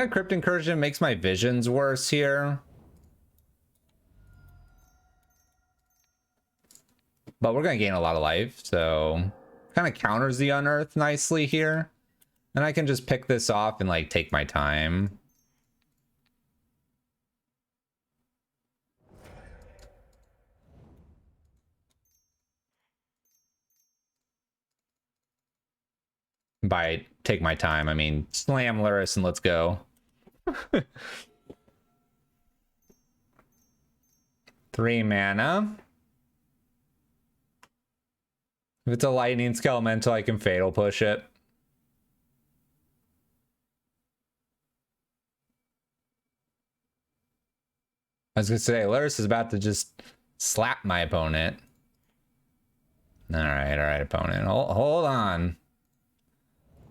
Crypt Incursion makes my visions worse here. But we're going to gain a lot of life, so kind of counters the Unearth nicely here. And I can just pick this off and like take my time. By take my time, I mean slam Luris and let's go. 3 mana. If it's a Lightning Skelemental, I can Fatal Push it. I was gonna say, Luris is about to just slap my opponent. All right, opponent. Hold on.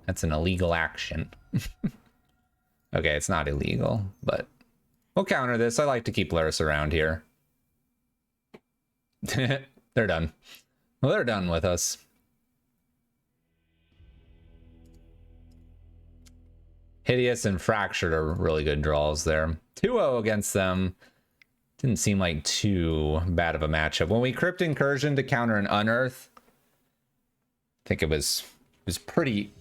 That's an illegal action. Okay, it's not illegal, but we'll counter this. I like to keep Luris around here. They're done. Well, they're done with us. Hideous and Fractured are really good draws there. 2-0 against them. Didn't seem like too bad of a matchup. When we Crypt Incursion to counter an Unearth, I think it was pretty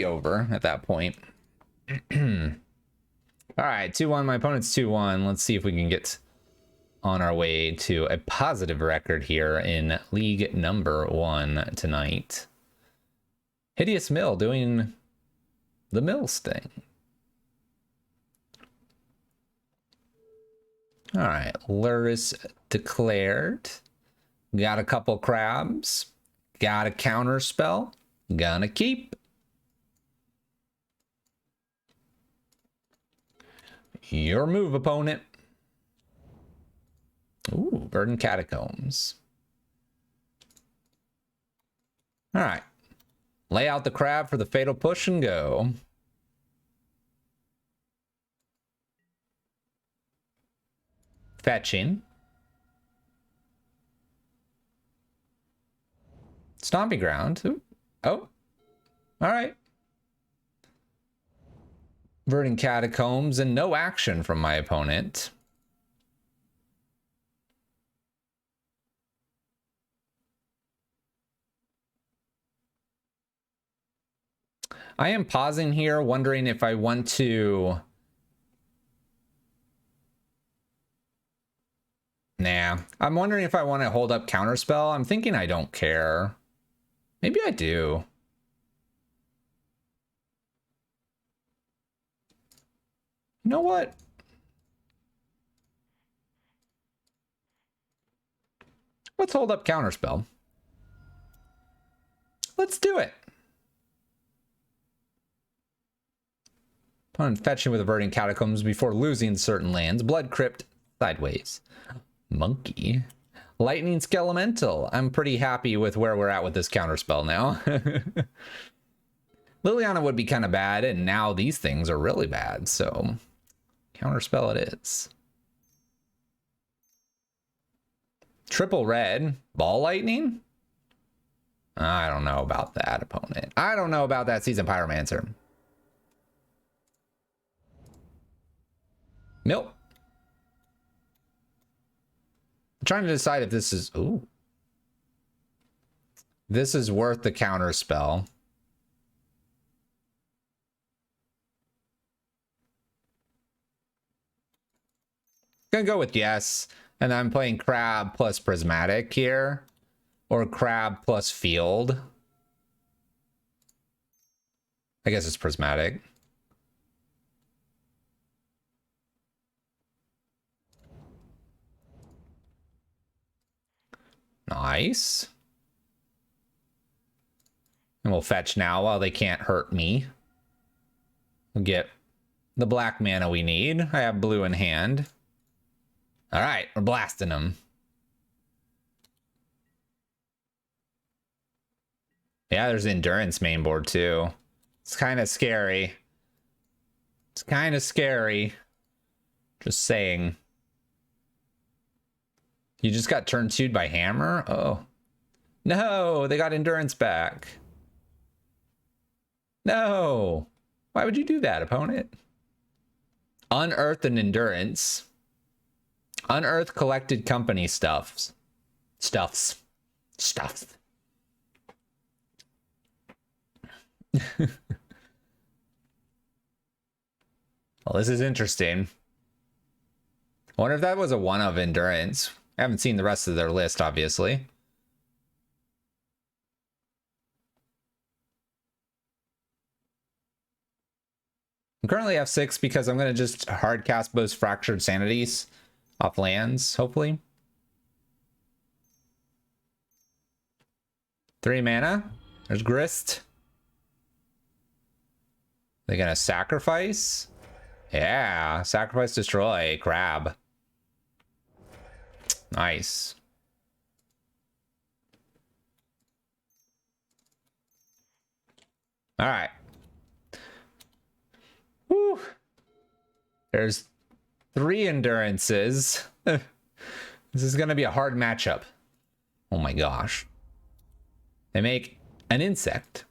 over at that point. All right, 2-1. My opponent's 2-1. Let's see if we can get on our way to a positive record here in League number 1 tonight. Hideous Mill doing the Mills thing. All right, Luris declared. Got a couple crabs. Got a counter spell. Gonna keep. Your move, opponent. Ooh, Verdant Catacombs. All right. Lay out the crab for the Fatal Push and go. Fetching. Stomping Ground. Ooh. Oh. All right. Verdant Catacombs and no action from my opponent. I am pausing here, wondering if I want to... Nah, I'm wondering if I want to hold up Counterspell. I'm thinking I don't care. Maybe I do. You know what? Let's hold up Counterspell. Let's do it. Opponent fetching with Averting Catacombs before losing certain lands. Blood Crypt sideways. Monkey. Lightning Skelemental. I'm pretty happy with where we're at with this Counterspell now. Liliana would be kind of bad, and now these things are really bad, so Counterspell it is. Triple red. Ball Lightning? I don't know about that, opponent. I don't know about that, Seasoned Pyromancer. Nope. I'm trying to decide if this is... Ooh. This is worth the Counterspell. Gonna go with yes. And I'm playing Crab plus Prismatic here. Or Crab plus Field. I guess it's Prismatic. Nice. And we'll fetch now while they can't hurt me. We'll get the black mana we need. I have blue in hand. All right, we're blasting them. Yeah, there's Endurance main board too. It's kind of scary. It's kind of scary. Just saying. You just got turn 2'd by Hammer? Oh. No, they got Endurance back. No. Why would you do that, opponent? Unearthed and Endurance. Unearthed collected company stuffs. Stuffs. Well, this is interesting. I wonder if that was a one of Endurance. I haven't seen the rest of their list, obviously. I'm currently F6 because I'm going to just hard cast both Fractured Sanities off lands, hopefully. 3 mana. There's Grist. They're going to sacrifice? Yeah, sacrifice, destroy, Crab. Nice. All right. Woo. There's 3 Endurances. This is going to be a hard matchup. Oh my gosh. They make an insect.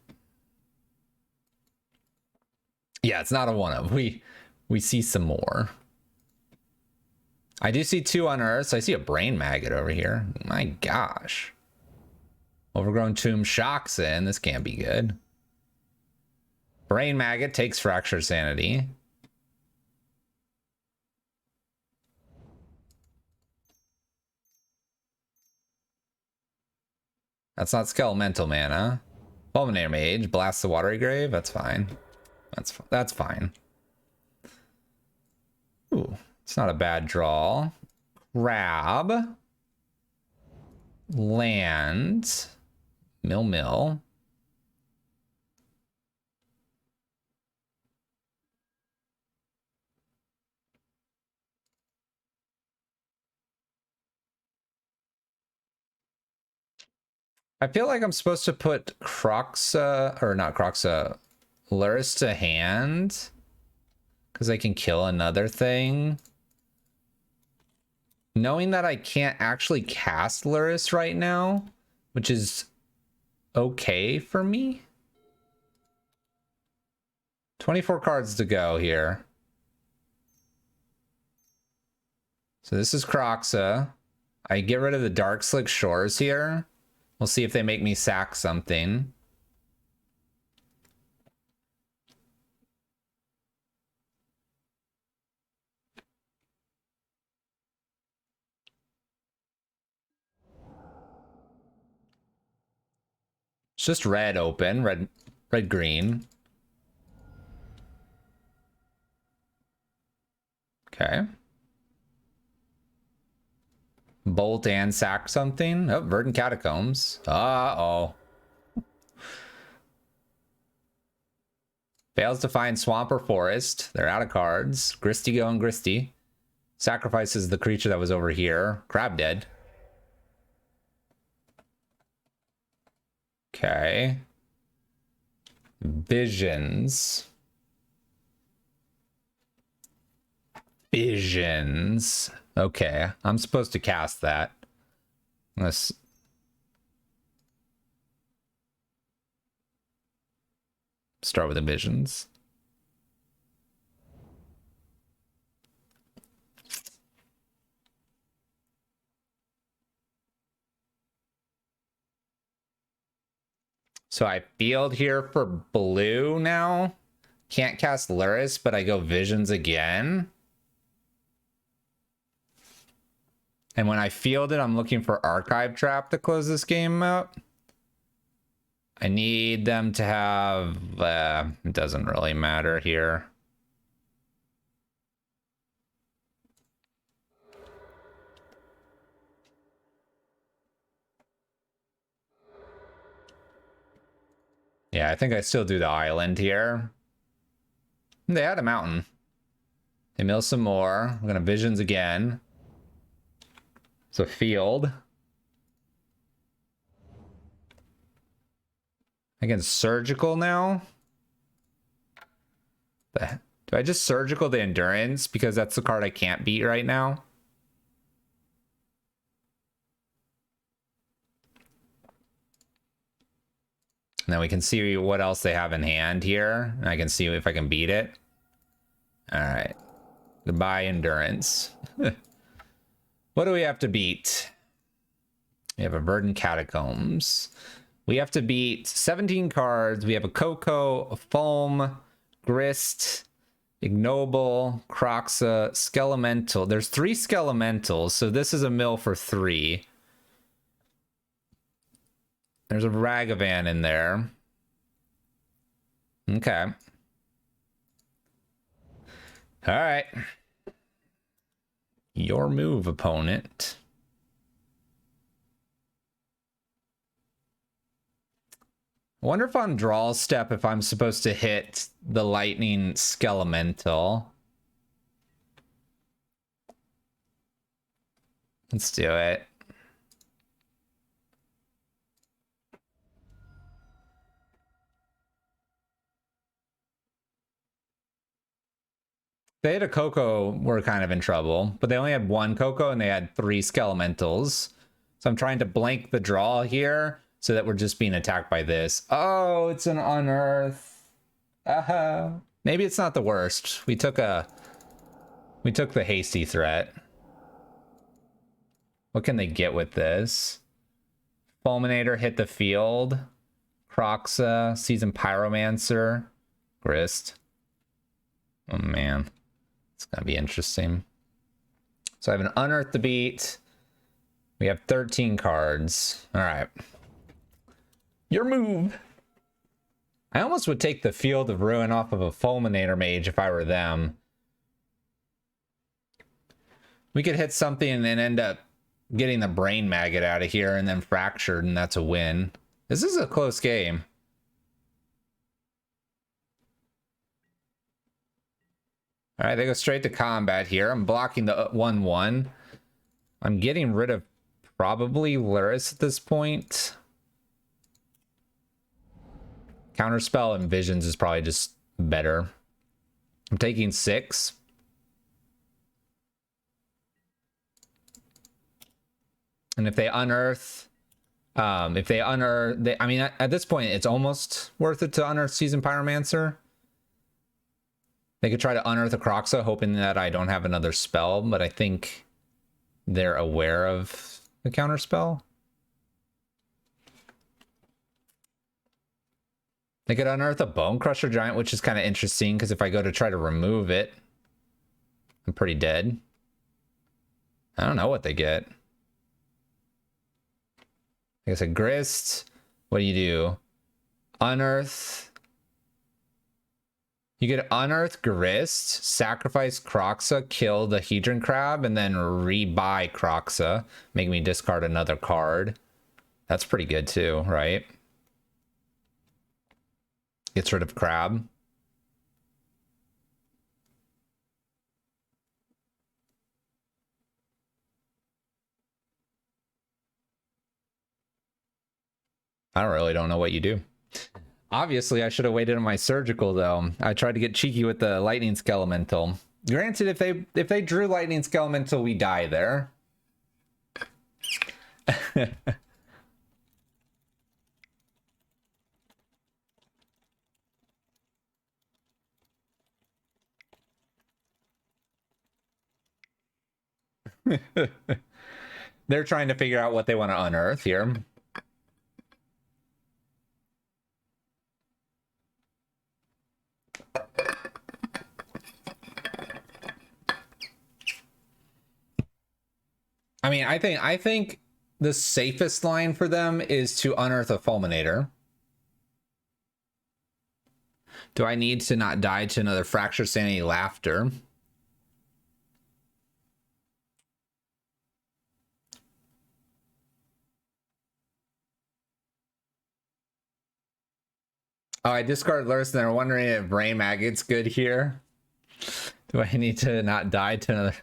Yeah, it's not a one of. We see some more. I do see 2 unearths. I see a Brain Maggot over here. My gosh. Overgrown Tomb shocks in. This can't be good. Brain Maggot takes Fractured Sanity. That's not Skelemental mana. Fulminator Mage blasts the Watery Grave. That's fine. That's fine. Ooh, it's not a bad draw. Crab. Land. Mill. I feel like I'm supposed to put Croxa, or not Croxa, Luris to hand. Because I can kill another thing. Knowing that I can't actually cast Luris right now, which is okay for me. 24 cards to go here. So this is Croxa. I get rid of the Dark Slick Shores here. We'll see if they make me sack something. It's just red open, red green. Okay. Bolt and sack something. Oh, Verdant Catacombs. Uh-oh. Fails to find swamp or forest. They're out of cards. Gristy going Gristy. Sacrifices the creature that was over here. Crab dead. Okay. Visions. Visions. Okay, I'm supposed to cast that. Let's start with the visions. So I field here for blue now. Can't cast Luris, but I go visions again. And when I field it, I'm looking for Archive Trap to close this game out. I need them to have... it doesn't really matter here. Yeah, I think I still do the island here. They had a mountain. They mill some more. We're gonna visions again. It's a field. Against surgical now. Do I just surgical the endurance because that's the card I can't beat right now? And then we can see what else they have in hand here. And I can see if I can beat it. All right. Goodbye, endurance. What do we have to beat? We have a Verdant Catacombs. We have to beat 17 cards. We have a Coco, a Foam, Grist, Ignoble, Croxa, Skelemental. There's 3 Skelementals, so this is a mill for 3. There's a Ragavan in there. Okay. All right. Your move, opponent. I wonder if on draw step if I'm supposed to hit the lightning Skelemental. Let's do it. They had a Coco, we're kind of in trouble, but they only had 1 Coco and they had 3 Skelementals. So I'm trying to blank the draw here so that we're just being attacked by this. Oh, it's an unearth. Maybe it's not the worst. We took the hasty threat. What can they get with this? Fulminator hit the field. Croxa, Seasoned Pyromancer, Grist. Oh man. It's gonna be interesting. So I have an unearth to beat. We have 13 cards. All right. Your move. I almost would take the Field of Ruin off of a Fulminator Mage if I were them. We could hit something and then end up getting the Brain Maggot out of here and then Fractured, and that's a win. This is a close game. All right, they go straight to combat here. I'm blocking the 1/1. I'm getting rid of probably Luris at this point. Counterspell and Visions is probably just better. I'm taking 6. And if they unearth, I mean, at this point, it's almost worth it to unearth Seasoned Pyromancer. They could try to unearth a Croxa, hoping that I don't have another spell, but I think they're aware of the counterspell. They could unearth a Bone Crusher Giant, which is kind of interesting, because if I go to try to remove it, I'm pretty dead. I don't know what they get. I guess a Grist. What do you do? unearth. You could unearth Grist, sacrifice Croxa, kill the Hedron Crab, and then rebuy Croxa, make me discard another card. That's pretty good too, right? Gets rid of Crab. I don't know what you do. Obviously, I should have waited on my surgical though. I tried to get cheeky with the lightning skelemental. Granted, if they drew lightning skelemental, we die there. They're trying to figure out what they want to unearth here. I mean, I think the safest line for them is to unearth a Fulminator. Do I need to not die to another Fractured Sanity Laughter? Oh, I discarded Lurrus and they're wondering if Brain Maggot's good here. Do I need to not die to another?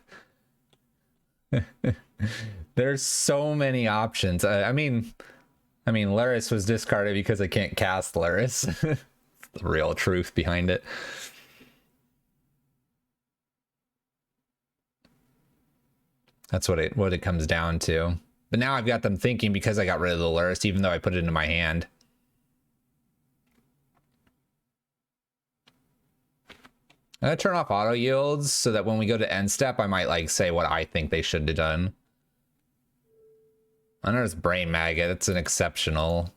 There's so many options. I mean, Lurrus was discarded because I can't cast Lurrus. The real truth behind it. That's what it comes down to. But now I've got them thinking because I got rid of the Lurrus, even though I put it into my hand. I'm gonna turn off auto yields so that when we go to end step, I might like say what I think they should have done. Unearth Brain Maggot. It's an exceptional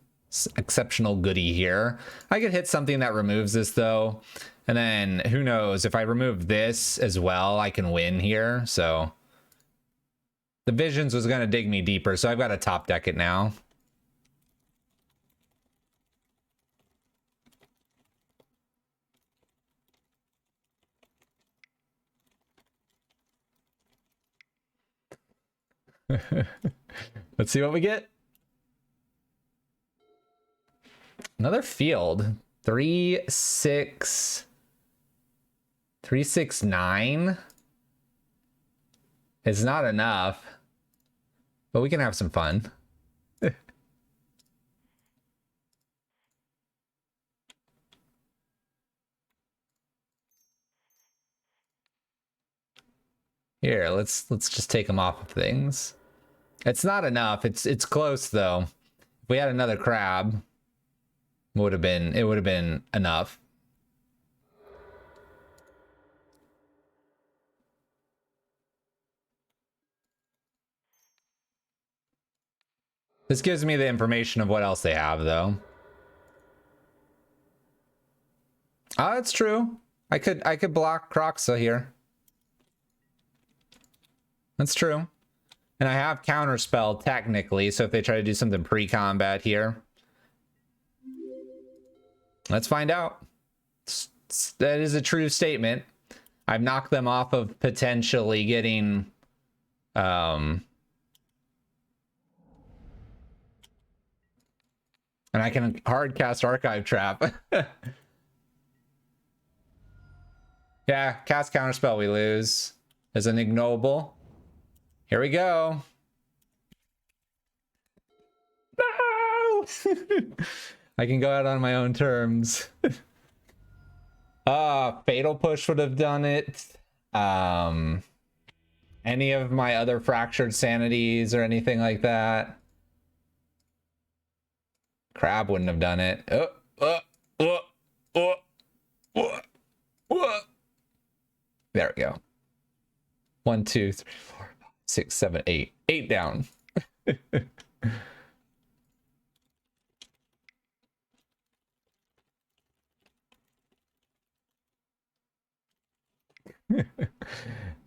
goodie here. I could hit something that removes this though, and then who knows, if I remove this as well, I can win here. So the Visions was gonna dig me deeper, so I've got to top deck it now. Let's see what we get. Another field. 3, 6, 3, 6, 9 is not enough, but we can have some fun. Here, let's just take them off of things. It's not enough. It's close though. If we had another crab, it would have been enough. This gives me the information of what else they have though. Oh, that's true. I could block Croxa here. That's true. And I have counterspell technically, so if they try to do something pre-combat here, let's find out. That is a true statement. I've knocked them off of potentially getting and I can hard cast Archive Trap. Yeah, cast counterspell, we lose. As an ignoble. Here we go. No! I can go out on my own terms. Fatal Push would have done it. Any of my other Fractured Sanities or anything like that. Crab wouldn't have done it. There we go. 1, 2, 3, 4, 5, 6, 7, 8. 8 down.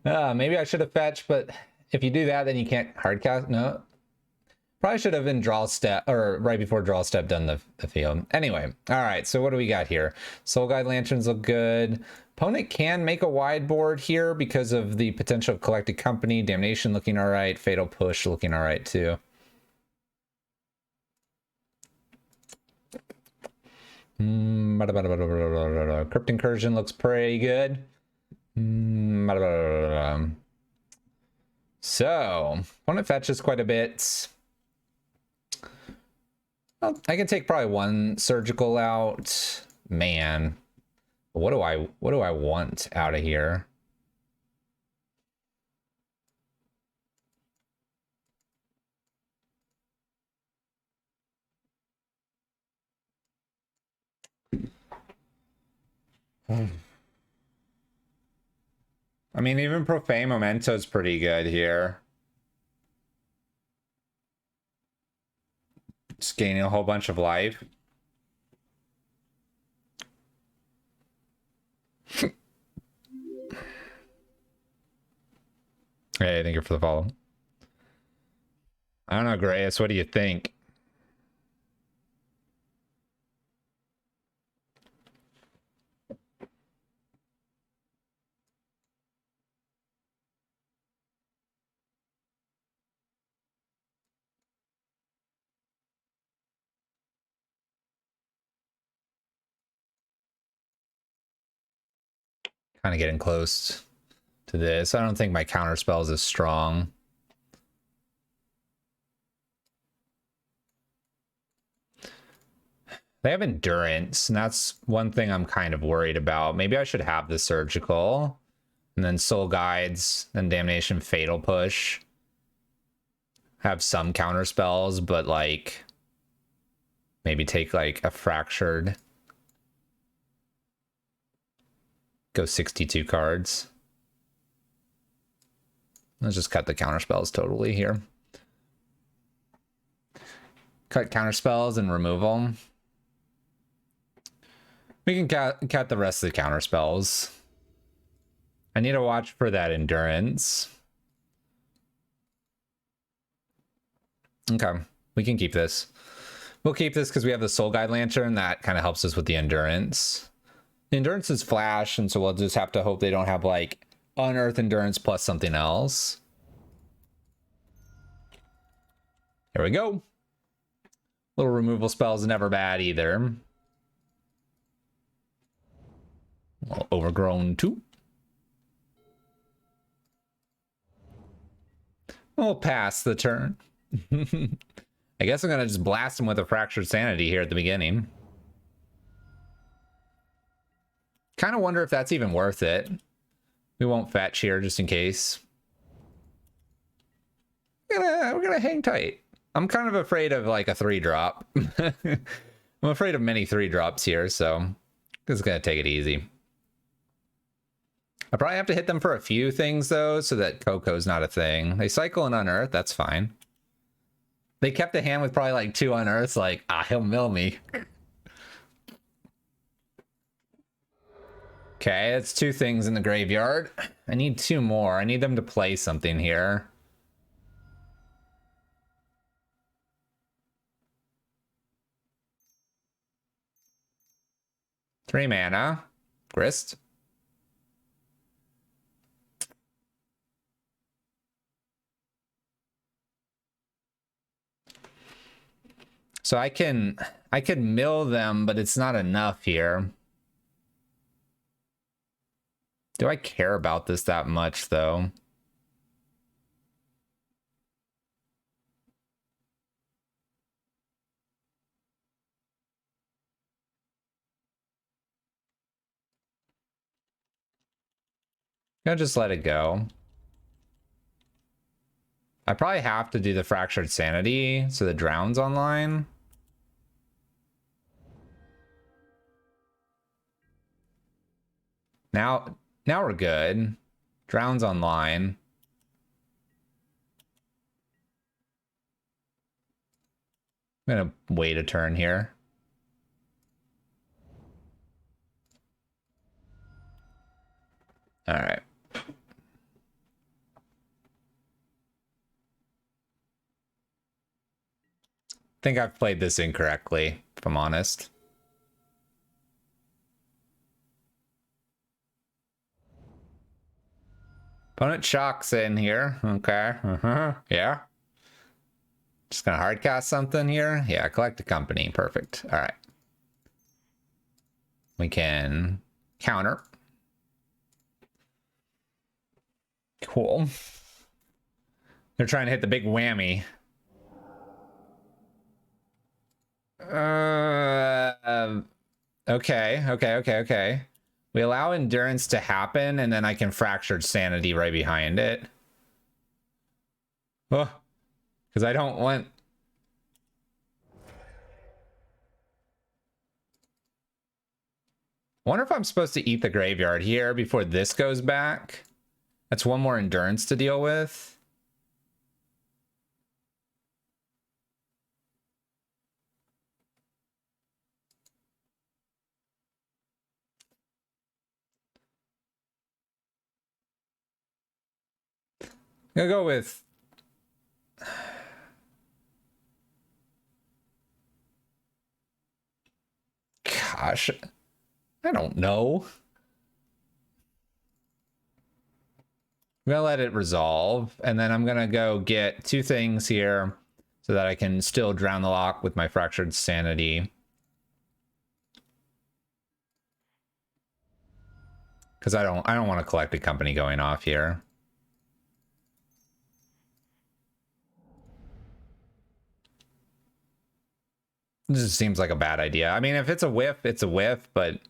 Maybe I should have fetched, but if you do that, then you can't hard cast. No. Probably should have been draw step, or right before draw step done the field. Anyway, all right, so what do we got here? Soul Guide Lanterns look good. Opponent can make a wide board here because of the potential of Collected Company. Damnation looking all right. Fatal Push looking all right too. Crypt Incursion looks pretty good. So, opponent fetches quite a bit. Well, I can take probably one surgical out. Man, what do I want out of here? I mean, even Profane Memento's pretty good here. Just gaining a whole bunch of life. Hey, thank you for the follow. I don't know, Grace, what do you think? Kind of getting close to this. I don't think my counter spell is as strong. They have endurance, and that's one thing I'm kind of worried about. Maybe I should have the surgical, and then soul guides, then damnation, fatal push. Have some counter spells, but like maybe take like a fractured. Go 62 cards. Let's just cut the counter spells totally here. Cut counter spells and remove them. We can cut the rest of the counter spells. I need to watch for that endurance. Okay, we can keep this. We'll keep this because we have the Soul Guide Lantern that kind of helps us with the endurance. The endurance is flash, and so we'll just have to hope they don't have like unearth endurance plus something else. Here we go. Little removal spell is never bad either. Well, overgrown too. We'll pass the turn. I guess I'm gonna just blast him with a fractured sanity here at the beginning. Kind of wonder if that's even worth it. We won't fetch here just in case. We're gonna hang tight. I'm kind of afraid of like a 3-drop. I'm afraid of many 3-drops here, so I'm just gonna take it easy. I probably have to hit them for a few things though, so that Coco's not a thing. They cycle and unearth, that's fine. They kept the hand with probably like 2 unearths, like, he'll mill me. Okay, that's 2 things in the graveyard. I need 2 more. I need them to play something here. Three mana. Grist. So I can mill them, but it's not enough here. Do I care about this that much though? I'll just let it go. I probably have to do the Fractured Sanity, so the Drown's online. Now we're good. Drown's online. I'm gonna wait a turn here. All right. think I've played this incorrectly, if I'm honest. Opponent shocks in here. Okay. Yeah. Just gonna hard cast something here. Yeah, collect a company. Perfect. All right. We can counter. Cool. They're trying to hit the big whammy. Okay. We allow endurance to happen, and then I can fractured sanity right behind it. Oh, because I don't want... I wonder if I'm supposed to eat the graveyard here before this goes back. That's one more endurance to deal with. I'm gonna go with... Gosh, I don't know. I'm gonna let it resolve, and then I'm gonna go get 2 things here so that I can still drown the lock with my fractured sanity. Because I don't want to collect a company going off here. This just seems like a bad idea. I mean, if it's a whiff, it's a whiff, but...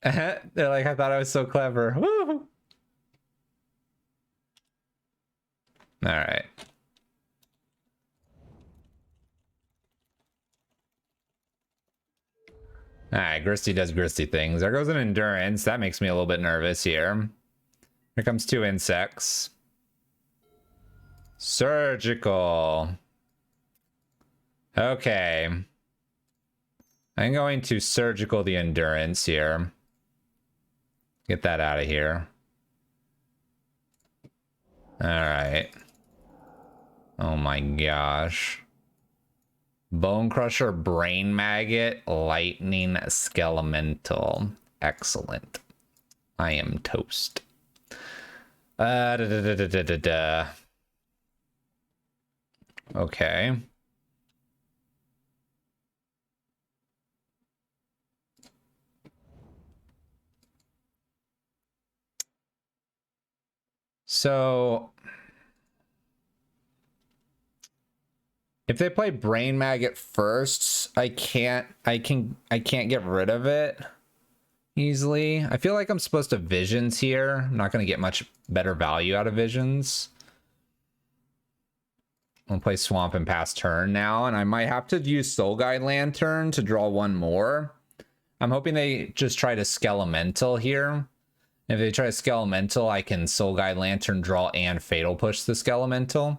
They're like, I thought I was so clever. Woo! All right. All right, Gristy does Gristy things. There goes an endurance. That makes me a little bit nervous here. Here comes 2 insects. Surgical. Okay. I'm going to surgical the endurance here. Get that out of here. All right. Oh my gosh. Bone Crusher, Brain Maggot, Lightning Skelemental. Excellent. I am toast. Okay. So if they play Brain Maggot first, I can't get rid of it easily. I feel like I'm supposed to Visions here. I'm not going to get much better value out of Visions. I'll play Swamp and pass turn now, and I might have to use Soul Guide Lantern to draw 1 more. I'm hoping they just try to Skelemental here. If they try to Skelemental, I can Soul Guide Lantern draw and Fatal Push the Skelemental.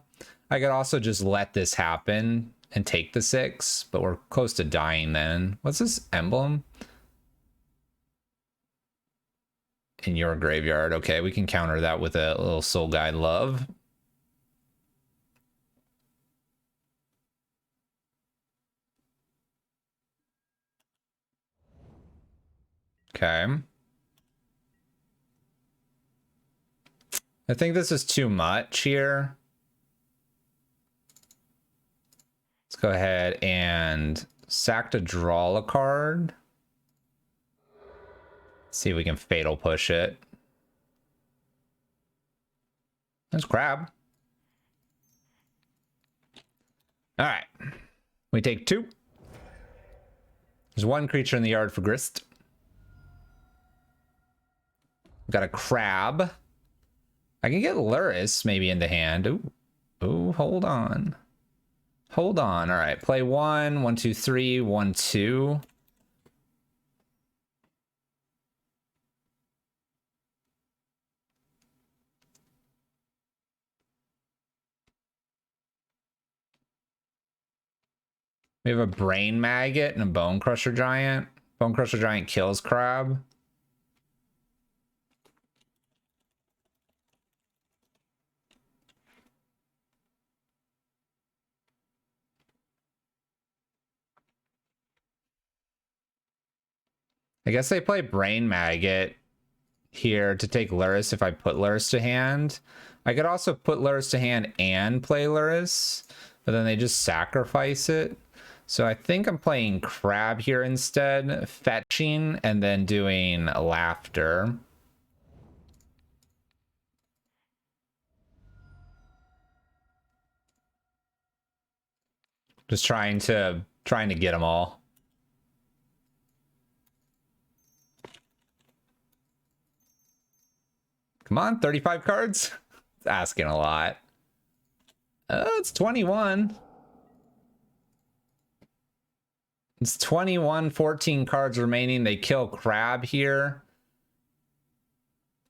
I could also just let this happen and take the 6, but we're close to dying then. What's this emblem? In your graveyard. Okay, we can counter that with a little Soul Guide Love. Okay. I think this is too much here. Let's go ahead and sack to draw a card. See if we can Fatal Push it. There's Crab. All right. We take 2. There's 1 creature in the yard for Grist. We've got a Crab. I can get Luris maybe into hand. Ooh, hold on. Hold on. All right, play 1, 1, 2, 3, 1, 2. We have a Brain Maggot and a Bone Crusher Giant. Bone Crusher Giant kills Crab. I guess they play Brain Maggot here to take Luris if I put Luris to hand. I could also put Luris to hand and play Luris, but then they just sacrifice it. So I think I'm playing Crab here instead, fetching, and then doing Laughter. Just trying to get them all. Come on, 35 cards? It's asking a lot. It's 21. It's 21, 14 cards remaining. They kill Crab here.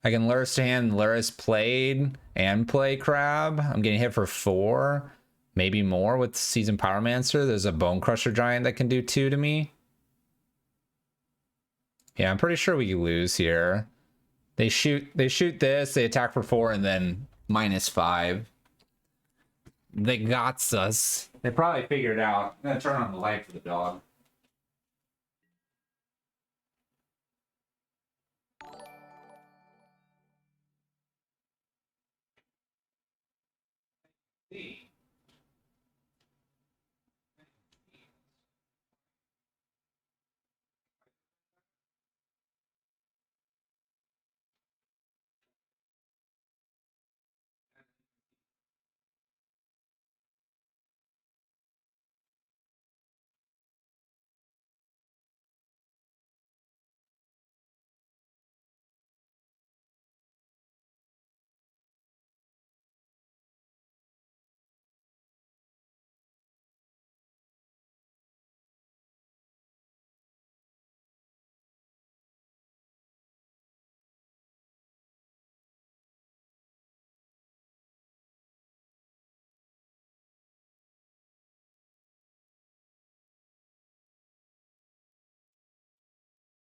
I can Luris to hand, Luris played, and play Crab. I'm getting hit for 4, maybe more with Seasoned Pyromancer. There's a Bone Crusher Giant that can do 2 to me. Yeah, I'm pretty sure we lose here. They shoot this, they attack for 4, and then -5. They got us. They probably figured it out. I'm gonna turn on the light for the dog.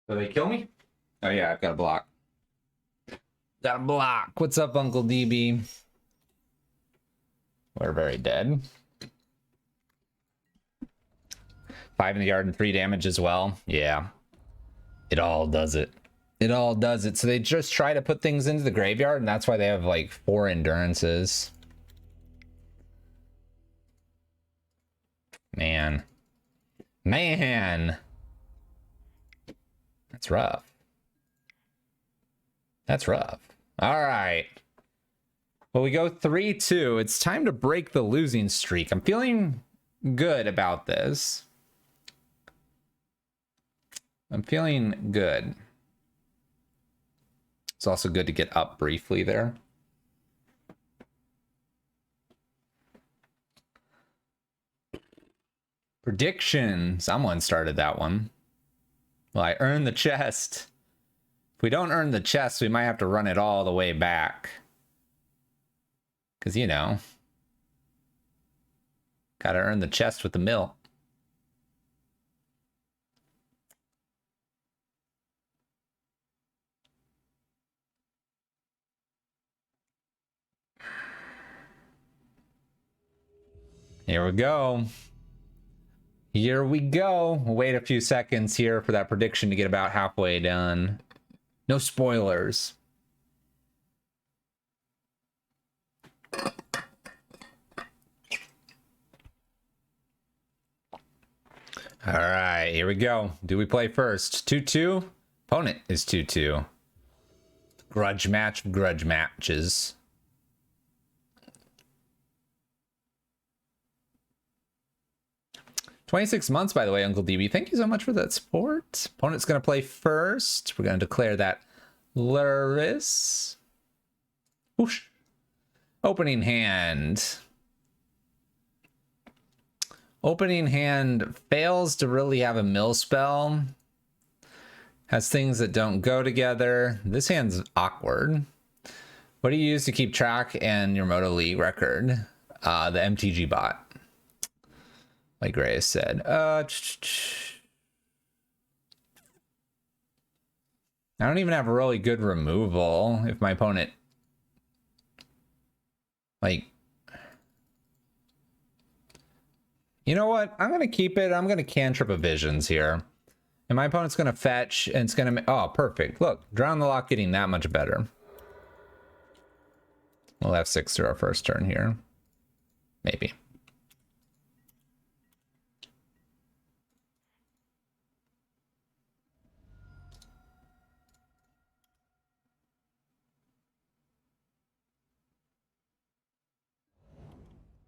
So they kill me? Oh yeah, I've got a block. Got a block. What's up, Uncle DB? We're very dead. 5 in the yard and 3 damage as well. Yeah. It all does it. It all does it. So they just try to put things into the graveyard, and that's why they have like 4 endurances. Man. Man. That's rough. That's rough. All right. Well, we go 3-2. It's time to break the losing streak. I'm feeling good about this. I'm feeling good. It's also good to get up briefly there. Prediction. Someone started that one. Well, I earned the chest. If we don't earn the chest, we might have to run it all the way back. Because, you know, gotta earn the chest with the mill. Here we go. Here we go. We'll wait a few seconds here for that prediction to get about halfway done. No spoilers. All right, here we go. Do we play first? 2-2. Opponent is 2-2. Grudge match of grudge matches. $26 months, by the way, Uncle DB. Thank you so much for that support. Opponent's going to play first. We're going to declare that Luris. Whoosh. Opening hand. Opening hand fails to really have a mill spell. Has things that don't go together. This hand's awkward. What do you use to keep track and your Moto League record? The MTG bot. Like Grace said. I don't even have really good removal if my opponent... Like... You know what? I'm going to keep it. I'm going to cantrip a Visions here. And my opponent's going to fetch, and it's going to... Oh, perfect. Look, Drown the Lock getting that much better. We'll have 6 through our first turn here. Maybe.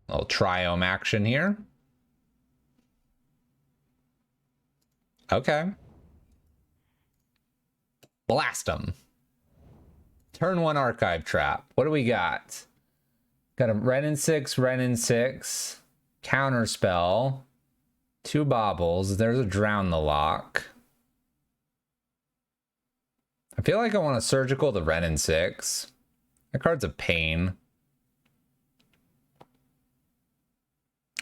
A little triome action here. Okay. Blast them. Turn 1 archive trap. What do we got? Got a Ren 6, Ren 6. Counter spell. 2 baubles. There's a Drown the Lock. I feel like I want to surgical the Ren 6. That card's a pain.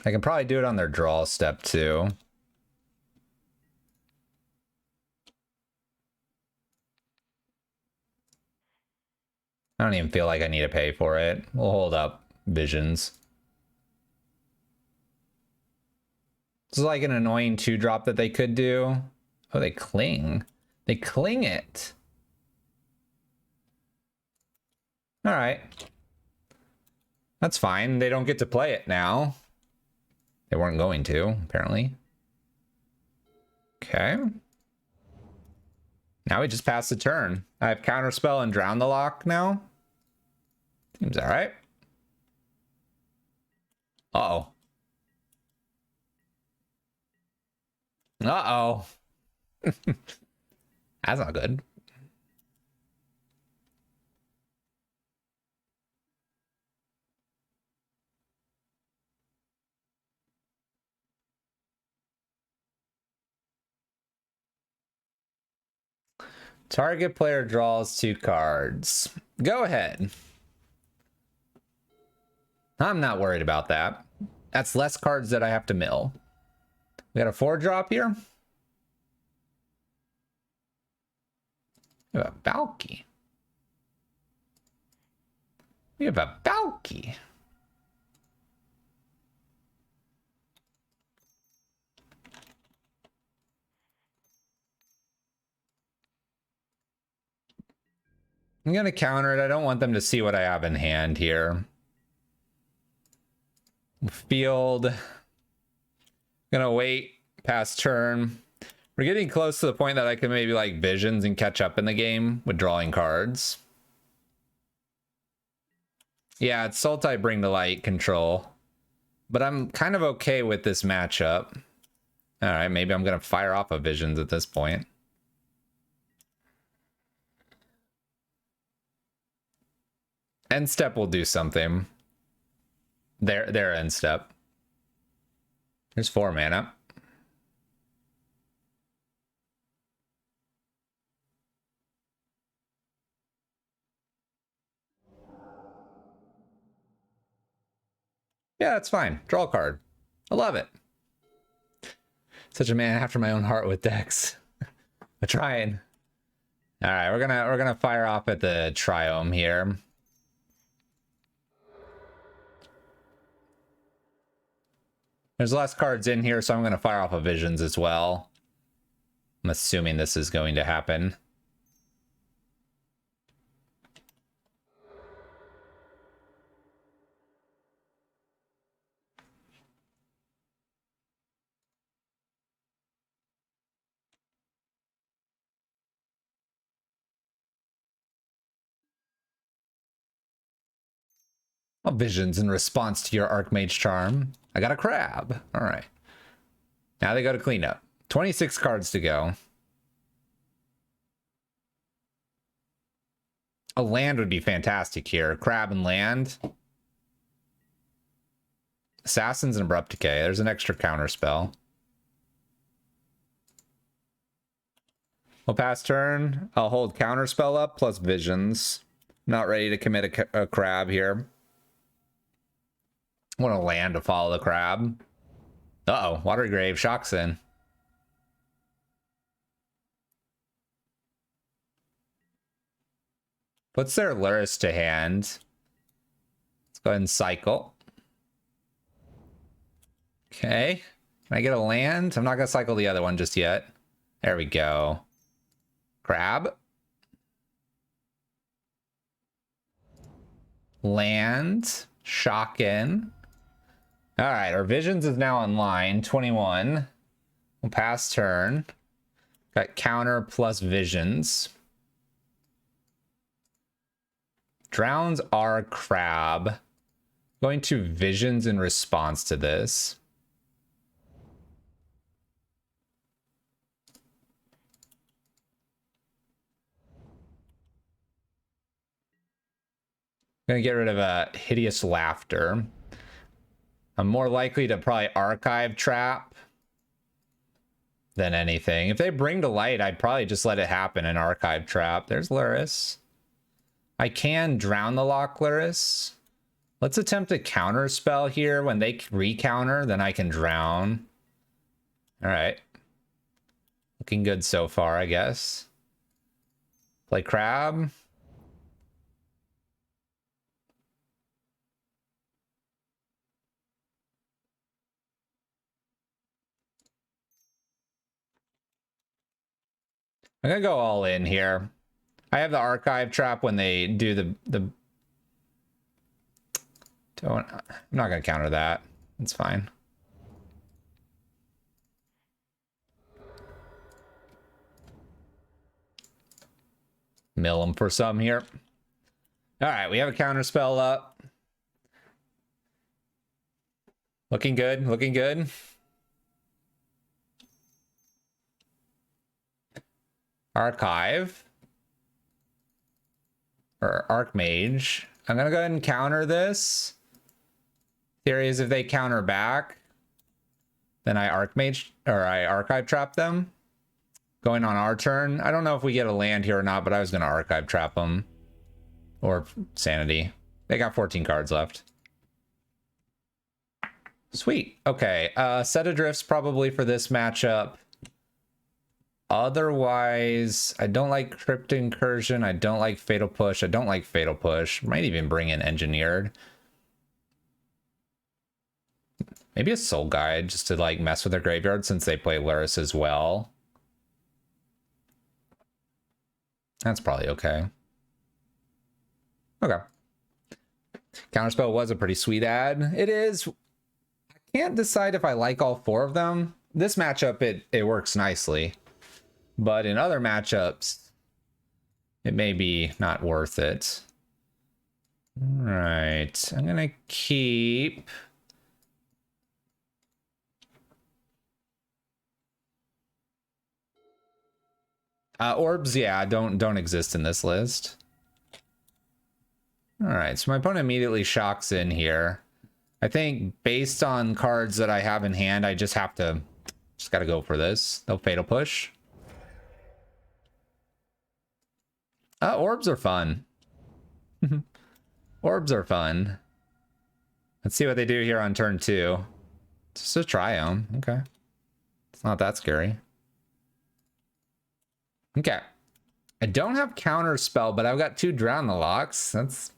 I can probably do it on their draw step too. I don't even feel like I need to pay for it. We'll hold up visions. This is like an annoying 2-drop that they could do. Oh, they cling. They cling it. All right. That's fine. They don't get to play it now. They weren't going to, apparently. Okay. Now we just pass the turn. I have Counterspell and Drown the Lock now. Seems all right. Uh-oh. Uh-oh. That's not good. Target player draws 2 cards. Go ahead. I'm not worried about that. That's less cards that I have to mill. We got a 4-drop here. We have a Valky. We have a Valky. I'm going to counter it. I don't want them to see what I have in hand here. Field. Gonna wait past turn. We're getting close to the point that I can maybe like visions and catch up in the game with drawing cards. Yeah, it's Sultai Bring to Light control. But I'm kind of okay with this matchup. All right, maybe I'm gonna fire off of visions at this point. End step will do something. Their end step. There's 4 mana. Yeah, that's fine. Draw a card. I love it. Such a man after my own heart with decks. I'm trying. All right, we're gonna fire off at the Triome here. There's less cards in here, so I'm gonna fire off of visions as well. I'm assuming this is going to happen. Oh, visions in response to your Archmage Charm. I got a crab. All right. Now they go to cleanup. 26 cards to go. A land would be fantastic here. Crab and land. Assassins and Abrupt Decay. There's an extra counter spell. We'll pass turn. I'll hold counter spell up plus visions. Not ready to commit a crab here. I want a land to follow the crab. Uh-oh, Watery Grave, Shocks in. Puts their Luris to hand. Let's go ahead and cycle. Okay. Can I get a land? I'm not going to cycle the other one just yet. There we go. Crab. Land. Shockin'. All right, our visions is now online. 21. We'll pass turn. Got counter plus visions. Drowns are crab. Going to visions in response to this. Gonna get rid of a hideous laughter. I'm more likely to probably archive trap than anything. If they bring to light, I'd probably just let it happen and archive trap. There's Luris. I can drown the lock Luris. Let's attempt a counter spell here. When they recounter, then I can drown. All right. Looking good so far, I guess. Play crab. I'm gonna go all in here. I have the archive trap when they do the I'm not gonna counter that. It's fine. Mill them for some here. All right, we have a counter spell up. Looking good, looking good. Archive. Or Archmage. I'm gonna go ahead and counter this. Theory is if they counter back, then I Archmage, or I Archive trap them. Going on our turn. I don't know if we get a land here or not, but I was gonna Archive trap them. Or Sanity. They got 14 cards left. Sweet. Okay. Set of drifts probably for this matchup. Otherwise, I don't like Crypt Incursion. I don't like Fatal Push. I don't like Fatal Push. Might even bring in Engineered. Maybe a Soul Guide just to like mess with their graveyard since they play Luris as well. That's probably okay. Okay. Counterspell was a pretty sweet ad. It is. I can't decide if I like all four of them. This matchup, it works nicely. But in other matchups, it may be not worth it. All right. I'm going to keep... orbs, yeah, don't exist in this list. All right, so my opponent immediately shocks in here. I think based on cards that I have in hand, I just got to go for this. They'll Fatal Push. Orbs are fun. Orbs are fun. Let's see what they do here on turn 2. Just a Triome. Okay. It's not that scary. Okay. I don't have counter spell, but I've got 2 Drown the Locks. That's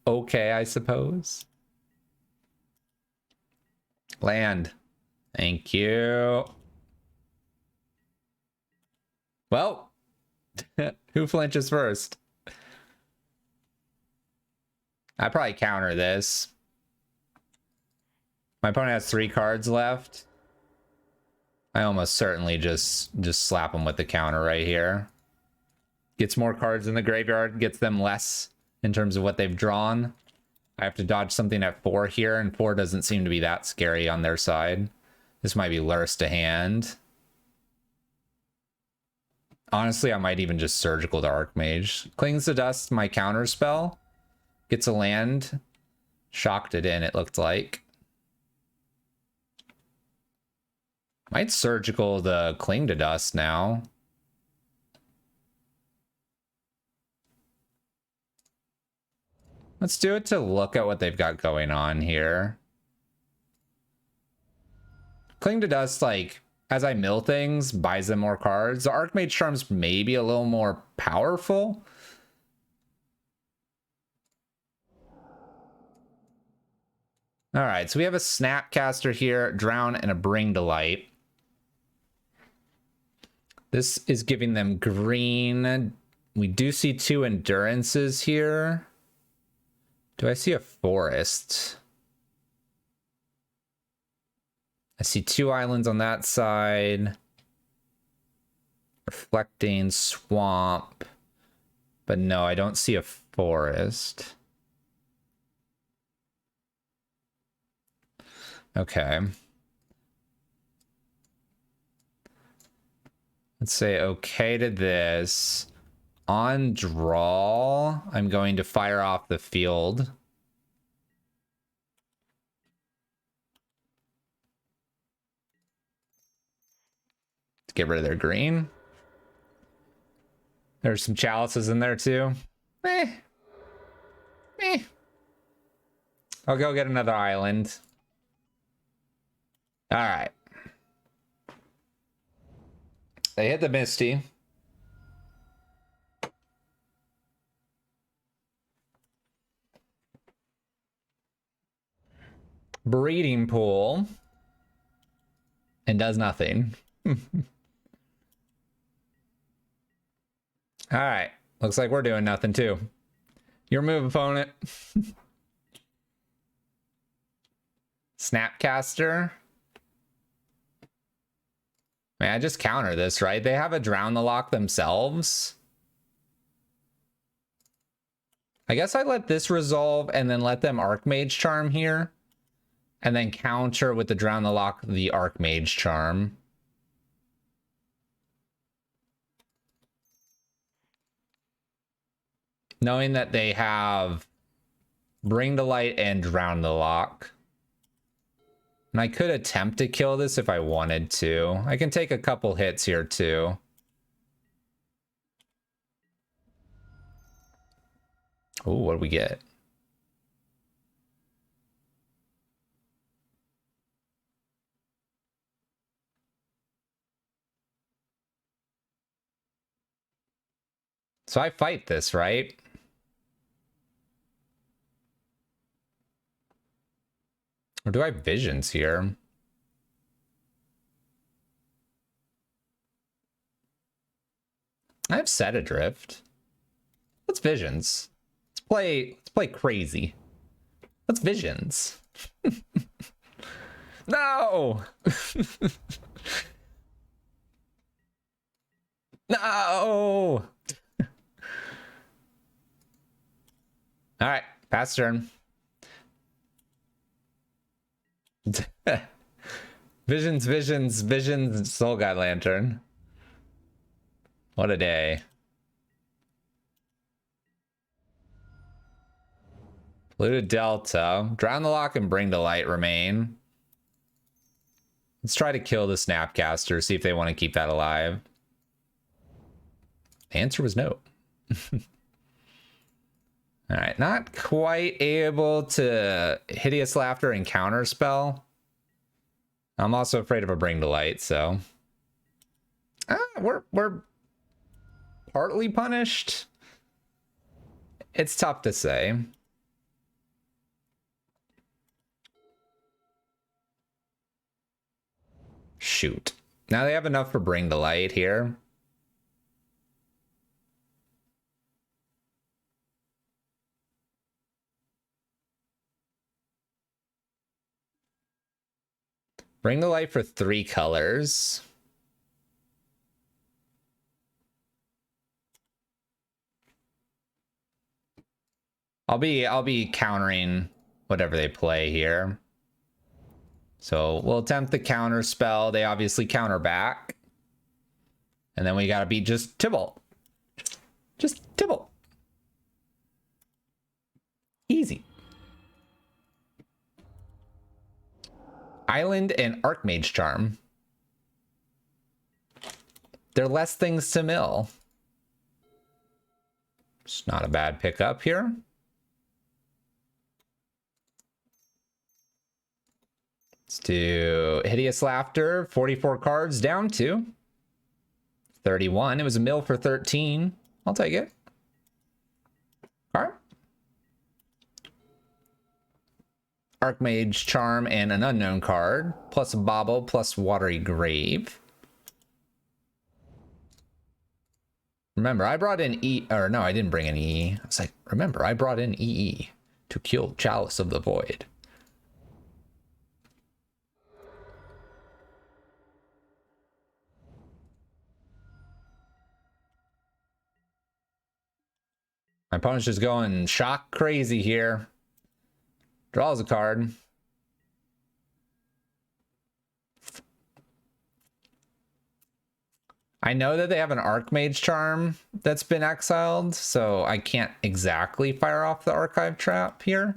okay, I suppose. Land. Thank you. Well, who flinches first? I probably counter this. My opponent has 3 cards left. I almost certainly just slap him with the counter right here. Gets more cards in the graveyard, gets them less in terms of what they've drawn. I have to dodge something at 4 here, and 4 doesn't seem to be that scary on their side. This might be Luris to hand. Honestly, I might even just Surgical to Archmage. Clings to Dust, my counter spell. Gets a land. Shocked it in, it looked like. Might Surgical the Cling to Dust now. Let's do it to look at what they've got going on here. Cling to Dust, like, as I mill things, buys them more cards. The Archmage Charm's maybe a little more powerful. All right, so we have a Snapcaster here, Drown, and a Bring to Light. This is giving them green. We do see 2 endurances here. Do I see a forest? I see 2 islands on that side. Reflecting swamp. But no, I don't see a forest. Okay. Let's say okay to this. On draw, I'm going to fire off the field. To get rid of their green. There's some chalices in there too. I'll go get another island. All right. They hit the Misty. Breeding pool. And does nothing. All right. Looks like we're doing nothing too. Your move, opponent. Snapcaster. Man, I just counter this, right? They have a Drown the Lock themselves. I guess I let this resolve and then let them Archmage Charm here. And then counter with the Drown the Lock, the Archmage Charm. Knowing that they have Bring to Light and Drown the Lock. And I could attempt to kill this if I wanted to. I can take a couple hits here too. Oh, what do we get? So I fight this, right? Or do I have visions here? I have Set Adrift. Let's visions. Let's play crazy. Let's visions. No! No! All right, pass turn. Visions, Soul God Lantern. What a day. Polluted Delta. Drown the Lock and Bring to Light remain. Let's try to kill the Snapcaster, see if they want to keep that alive. The answer was no. All right, not quite able to Hideous Laughter and Counterspell. I'm also afraid of a Bring to Light, so we're partly punished. It's tough to say. Shoot. Now they have enough for Bring to Light here. Bring to Light for 3 colors. I'll be countering whatever they play here. So we'll attempt the counter spell. They obviously counter back. And then we gotta beat just Tibble. Just Tibble. Easy. Island and Archmage Charm. There are less things to mill. It's not a bad pickup here. Let's do Hideous Laughter. 44 cards down to 31. It was a mill for 13. I'll take it. All right. Archmage Charm and an unknown card, plus a Bauble, plus Watery Grave. Remember, I brought in or no, I didn't bring in EE. I was like, remember, I brought in EE to kill Chalice of the Void. My opponent's just going shock crazy here. Draws a card. I know that they have an Archmage Charm that's been exiled, so I can't exactly fire off the Archive Trap here.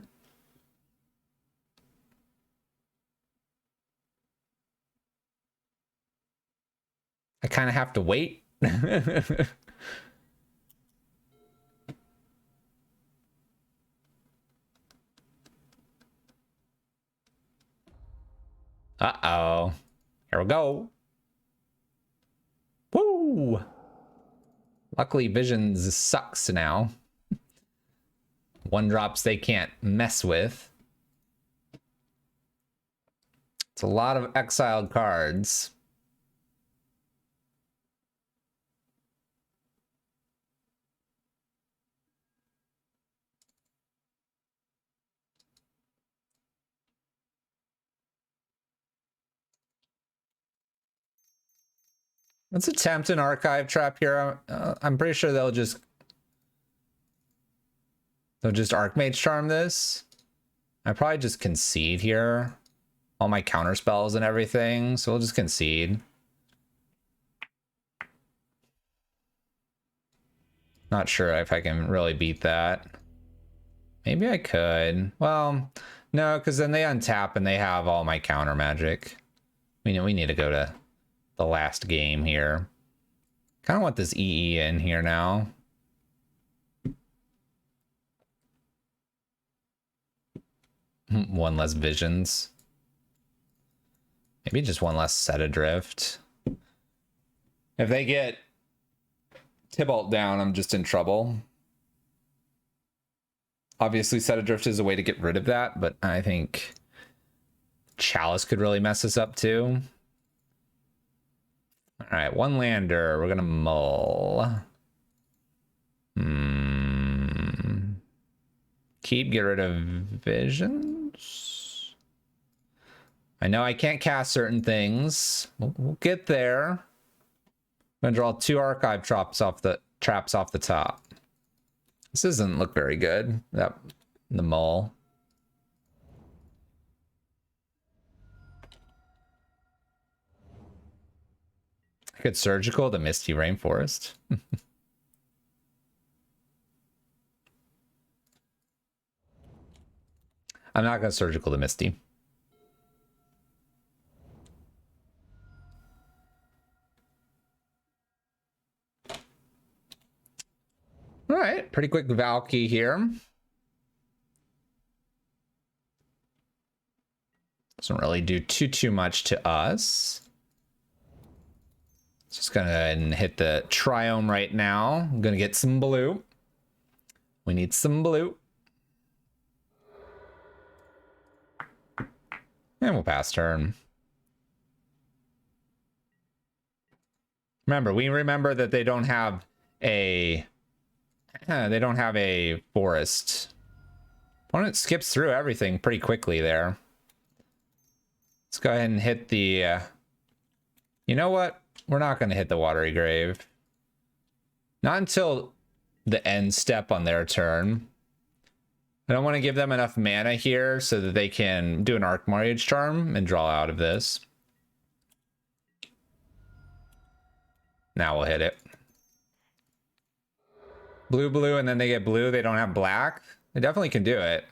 I kind of have to wait. Uh-oh. Here we go. Woo! Luckily, Visions sucks now. One drops they can't mess with. It's a lot of exiled cards. Let's attempt an Archive Trap here. I'm pretty sure they'll just Archmage Charm this. I probably just concede here. All my counter spells and everything, so we'll just concede. Not sure if I can really beat that. Maybe I could. Well, no, because then they untap and they have all my counter magic. We need to go to the last game here. Kind of want this EE in here now. One less Visions. Maybe just one less Set Adrift. If they get Tybalt down, I'm just in trouble. Obviously, Set Adrift is a way to get rid of that, but I think Chalice could really mess us up too. All right, one lander. We're gonna mull. Keep, get rid of Visions. I know I can't cast certain things. We'll get there. I'm gonna draw 2 Archive traps off the top. This doesn't look very good. The mull. I could Surgical the Misty Rainforest. I'm not gonna Surgical the Misty. All right, pretty quick Valky here. Doesn't really do too much to us. Just gonna go ahead and hit the Triome right now. I'm gonna get some blue. We need some blue. And we'll pass turn. We remember that they don't have a forest. Opponent skips through everything pretty quickly there. Let's go ahead and hit the you know what? We're not going to hit the Watery Grave. Not until the end step on their turn. I don't want to give them enough mana here so that they can do an Archmage Charm and draw out of this. Now we'll hit it. Blue, and then they get blue. They don't have black. They definitely can do it.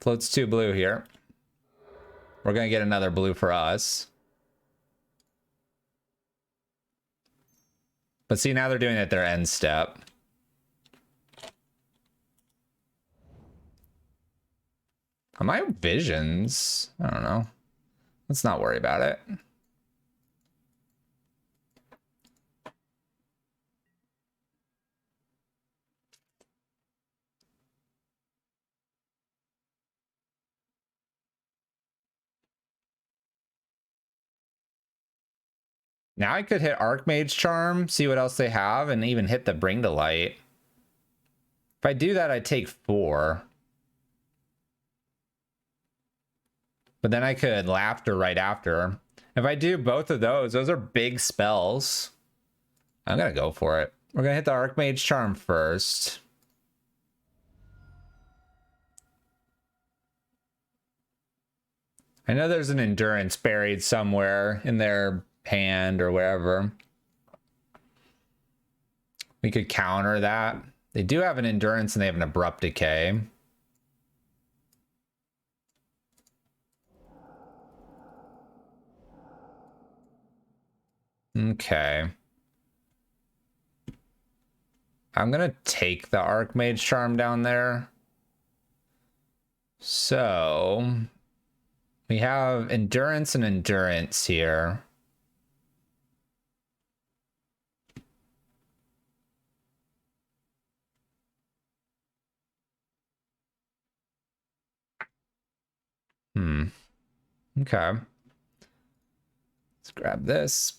Floats 2 blue here. We're going to get another blue for us. But see, now they're doing it at their end step. Am I Visions? I don't know. Let's not worry about it. Now I could hit Archmage Charm, see what else they have, and even hit the Bring to Light. If I do that, I take 4. But then I could Laughter right after. If I do both of those are big spells. I'm gonna go for it. We're gonna hit the Archmage Charm first. I know there's an Endurance buried somewhere in their hand or wherever. We could counter that. They do have an Endurance and they have an Abrupt Decay. Okay. I'm gonna take the Archmage Charm down there. So we have Endurance and Endurance here. Okay. Let's grab this.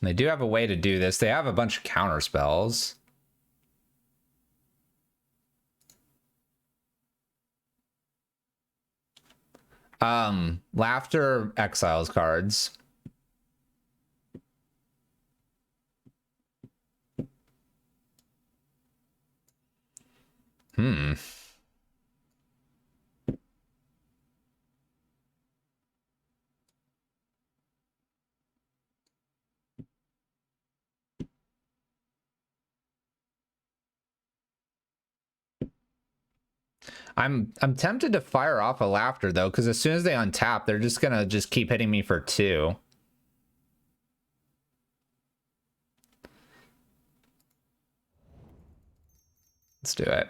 They do have a way to do this. They have a bunch of counter spells. Laughter exiles cards. I'm tempted to fire off a Laughter though, because as soon as they untap, they're just gonna keep hitting me for 2. Let's do it.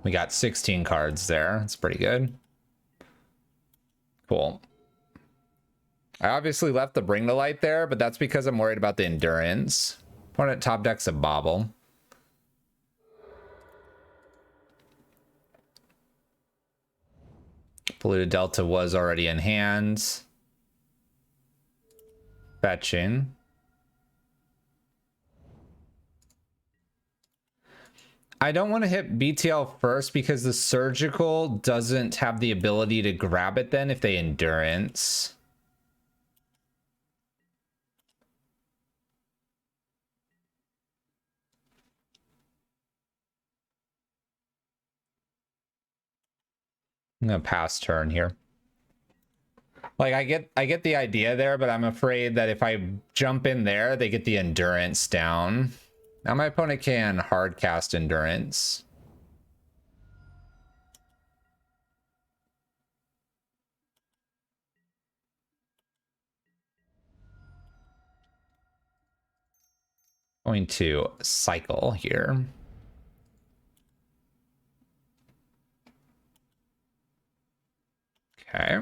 We got 16 cards there. That's pretty good. Cool. I obviously left the Bring to Light there, but that's because I'm worried about the Endurance. Opponent top deck's a Bauble. Polluted Delta was already in hand. Fetching. I don't want to hit BTL first because the Surgical doesn't have the ability to grab it then if they Endurance. I'm gonna pass turn here. Like I get the idea there, but I'm afraid that if I jump in there, they get the Endurance down. Now my opponent can hard cast Endurance. Going to cycle here. Okay.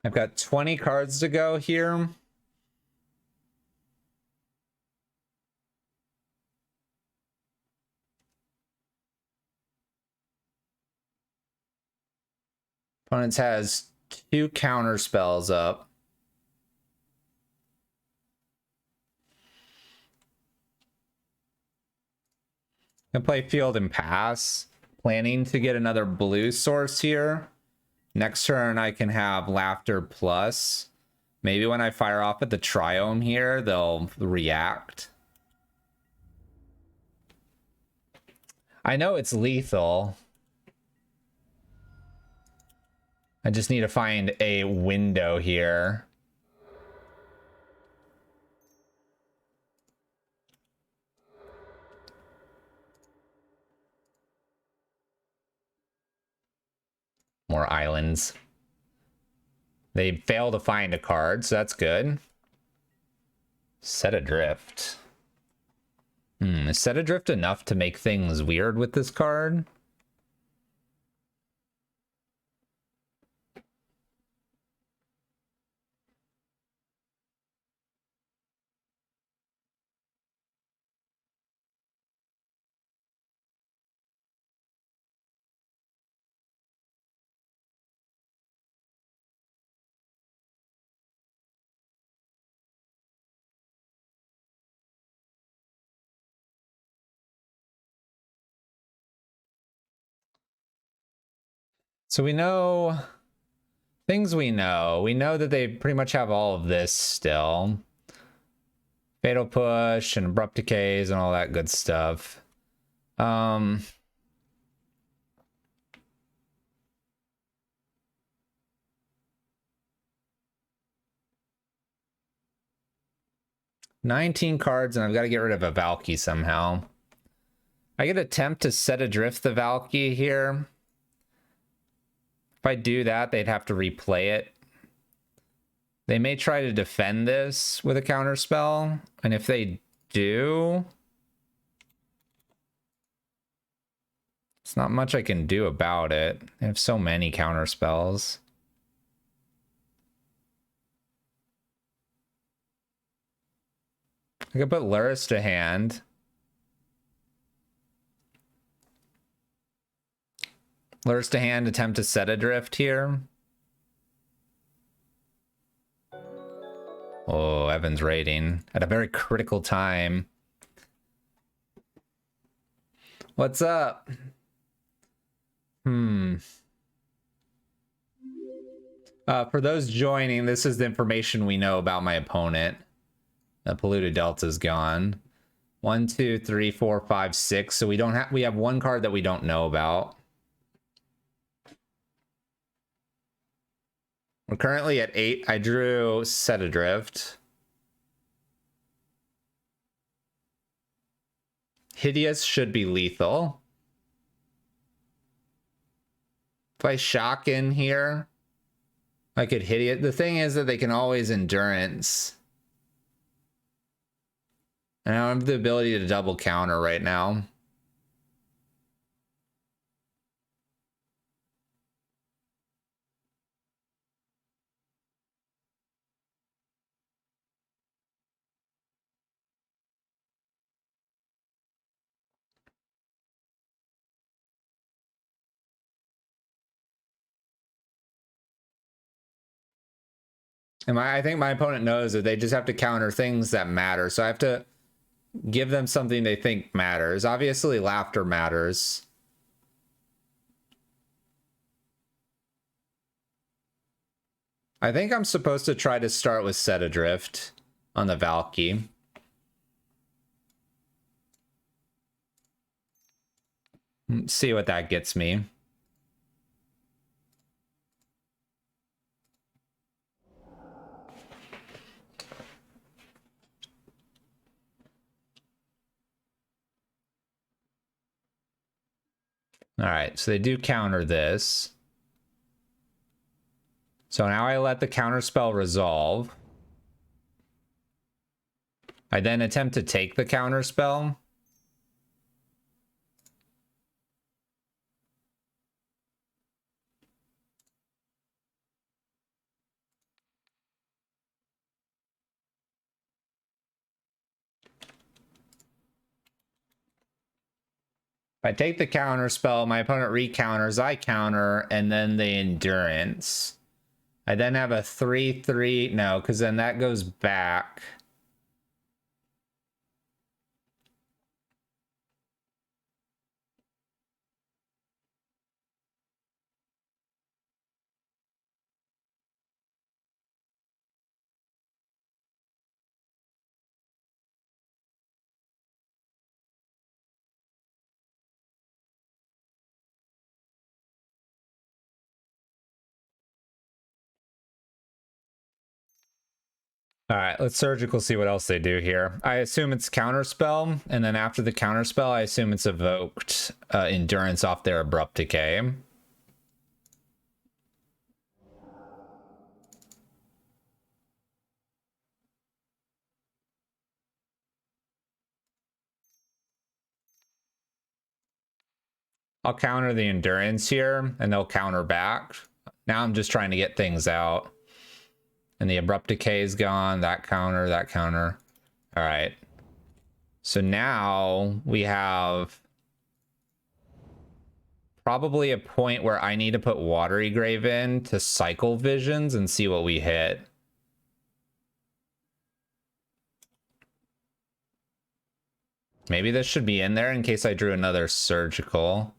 I've got 20 cards to go here. Opponent has 2 counter spells up. I play Field and Pass, planning to get another blue source here. Next turn I can have Laughter plus. Maybe when I fire off at the Triome here, they'll react. I know it's lethal. I just need to find a window here. More islands. They fail to find a card, so that's good. Set Adrift. Is Set Adrift enough to make things weird with this card? So we know things we know. We know that they pretty much have all of this still. Fatal Push and Abrupt Decays and all that good stuff. 19 cards, and I've got to get rid of a Valky somehow. I could attempt to set adrift the Valky here. If I do that, they'd have to replay it. They may try to defend this with a counterspell, and if they do, it's not much I can do about it. They have so many counterspells. I could put Luris to hand. Luris to hand, attempt to set adrift here. Oh, Evan's raiding at a very critical time. What's up? For those joining, this is the information we know about my opponent. The Polluted Delta's gone. 1, 2, 3, 4, 5, 6. So we have one card that we don't know about. We're currently at 8. I drew Set Adrift. Hideous should be lethal. If I shock in here, I could hit it. The thing is that they can always endurance. And I don't have the ability to double counter right now. And I think my opponent knows that they just have to counter things that matter. So I have to give them something they think matters. Obviously, laughter matters. I think I'm supposed to try to start with Set Adrift on the Valky. See what that gets me. All right, so they do counter this. So now I let the counter spell resolve. I then attempt to take the counter spell. If I take the counter spell, my opponent recounters, I counter, and then the endurance. I then have a 3/3. No, because then that goes back. All right, let's surgical see what else they do here. I assume it's counterspell, and then after the counterspell, I assume it's evoked endurance off their abrupt decay. I'll counter the endurance here, and they'll counter back. Now I'm just trying to get things out. And the abrupt decay is gone. That counter, that counter. All right. So now we have probably a point where I need to put Watery Grave in to cycle visions and see what we hit. Maybe this should be in there in case I drew another surgical.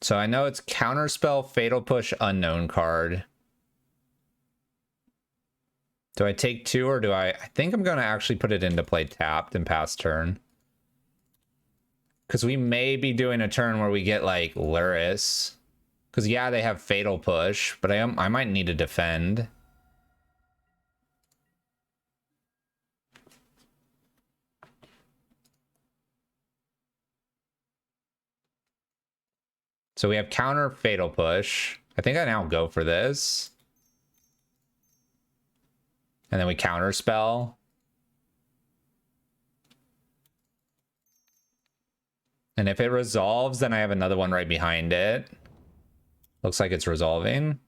So I know it's Counterspell, Fatal Push, Unknown card. Do I take 2 or do I think I'm going to actually put it into play tapped and pass turn. Because we may be doing a turn where we get like Luris. Because yeah, they have Fatal Push, but I might need to defend. So we have counter Fatal Push. I think I now go for this. And then we counter spell. And if it resolves, then I have another one right behind it. Looks like it's resolving.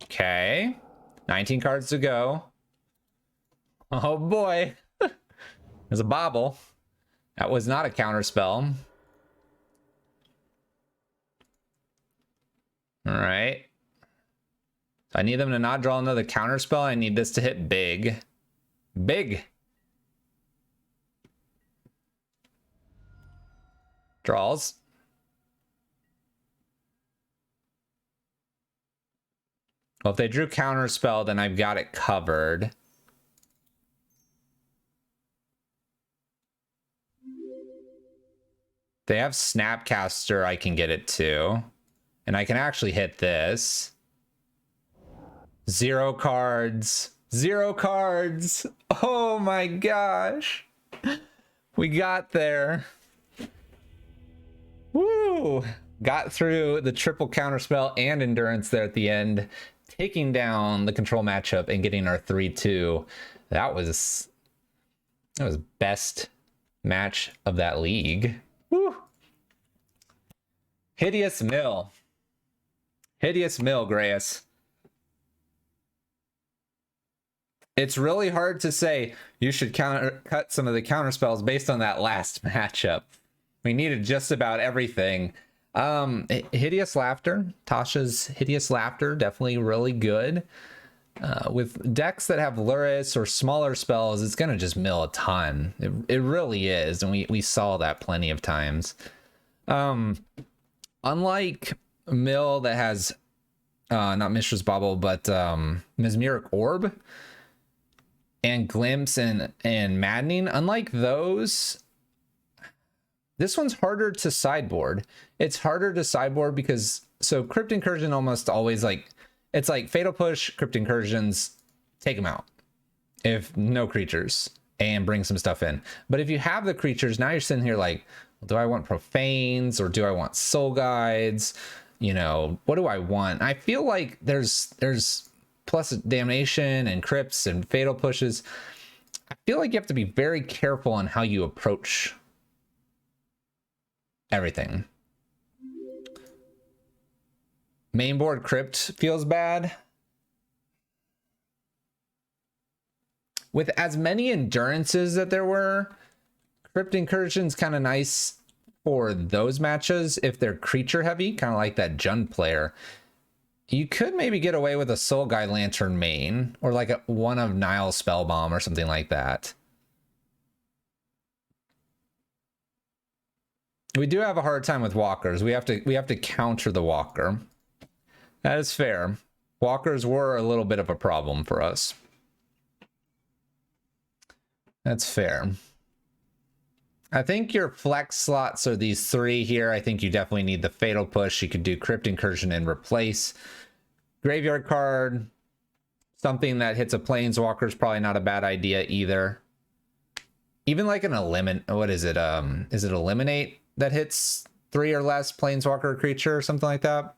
Okay. 19 cards to go. Oh boy. There's a bobble. That was not a counter spell. All right. So I need them to not draw another counter spell. I need this to hit big. Big. Draws. Well, if they drew counter spell, then I've got it covered. They have Snapcaster, I can get it too. And I can actually hit this. 0 cards. 0 cards. Oh my gosh. We got there. Woo! Got through the triple counterspell and endurance there at the end, taking down the control matchup and getting our 3-2. That was best match of that league. Woo! Hideous Mill. Hideous Mill, Grayus. It's really hard to say you should cut some of the counter spells based on that last matchup. We needed just about everything. Hideous Laughter. Tasha's Hideous Laughter, definitely really good. With decks that have Luris or smaller spells, it's going to just mill a ton. It really is, and we saw that plenty of times. Unlike Mill that has, not Mishra's Bauble, but Mesmeric Orb and Glimpse and Maddening, unlike those, this one's harder to sideboard. It's harder to sideboard because, so Crypt Incursion almost always like, it's like Fatal Push, Crypt Incursions, take them out if no creatures and bring some stuff in. But if you have the creatures, now you're sitting here like, well, do I want Profanes or do I want Soul Guides? You know, what do I want? I feel like there's plus Damnation and Crypts and Fatal Pushes. I feel like you have to be very careful on how you approach everything. Mainboard Crypt feels bad. With as many endurances that there were, Crypt Incursion's kind of nice for those matches if they're creature heavy, kind of like that Jund player. You could maybe get away with a Soul Guide Lantern main or like one of Nile's Spellbomb or something like that. We do have a hard time with walkers. We have to counter the walker. That is fair. Walkers were a little bit of a problem for us. That's fair. I think your flex slots are these 3 here. I think you definitely need the Fatal Push. You could do Crypt Incursion and replace. Graveyard card. Something that hits a Planeswalker is probably not a bad idea either. Even like an eliminate. What is it? Is it Eliminate that hits 3 or less Planeswalker creature or something like that?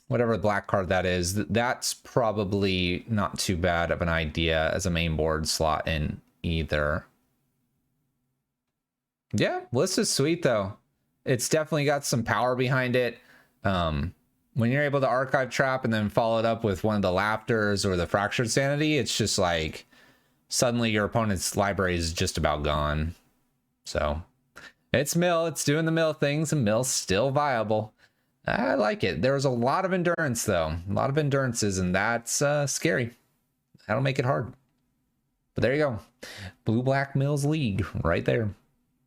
Whatever black card that is, that's probably not too bad of an idea as a main board slot in either. Yeah, list is sweet though. It's definitely got some power behind it. When you're able to archive trap and then follow it up with one of the Laughters or the Fractured Sanity, it's just like suddenly your opponent's library is just about gone. So it's Mill, it's doing the Mill things, and Mill's still viable. I like it. There was a lot of endurance though, a lot of endurances, and that's scary. That'll make it hard. But there you go. Blue Black Mills League right there.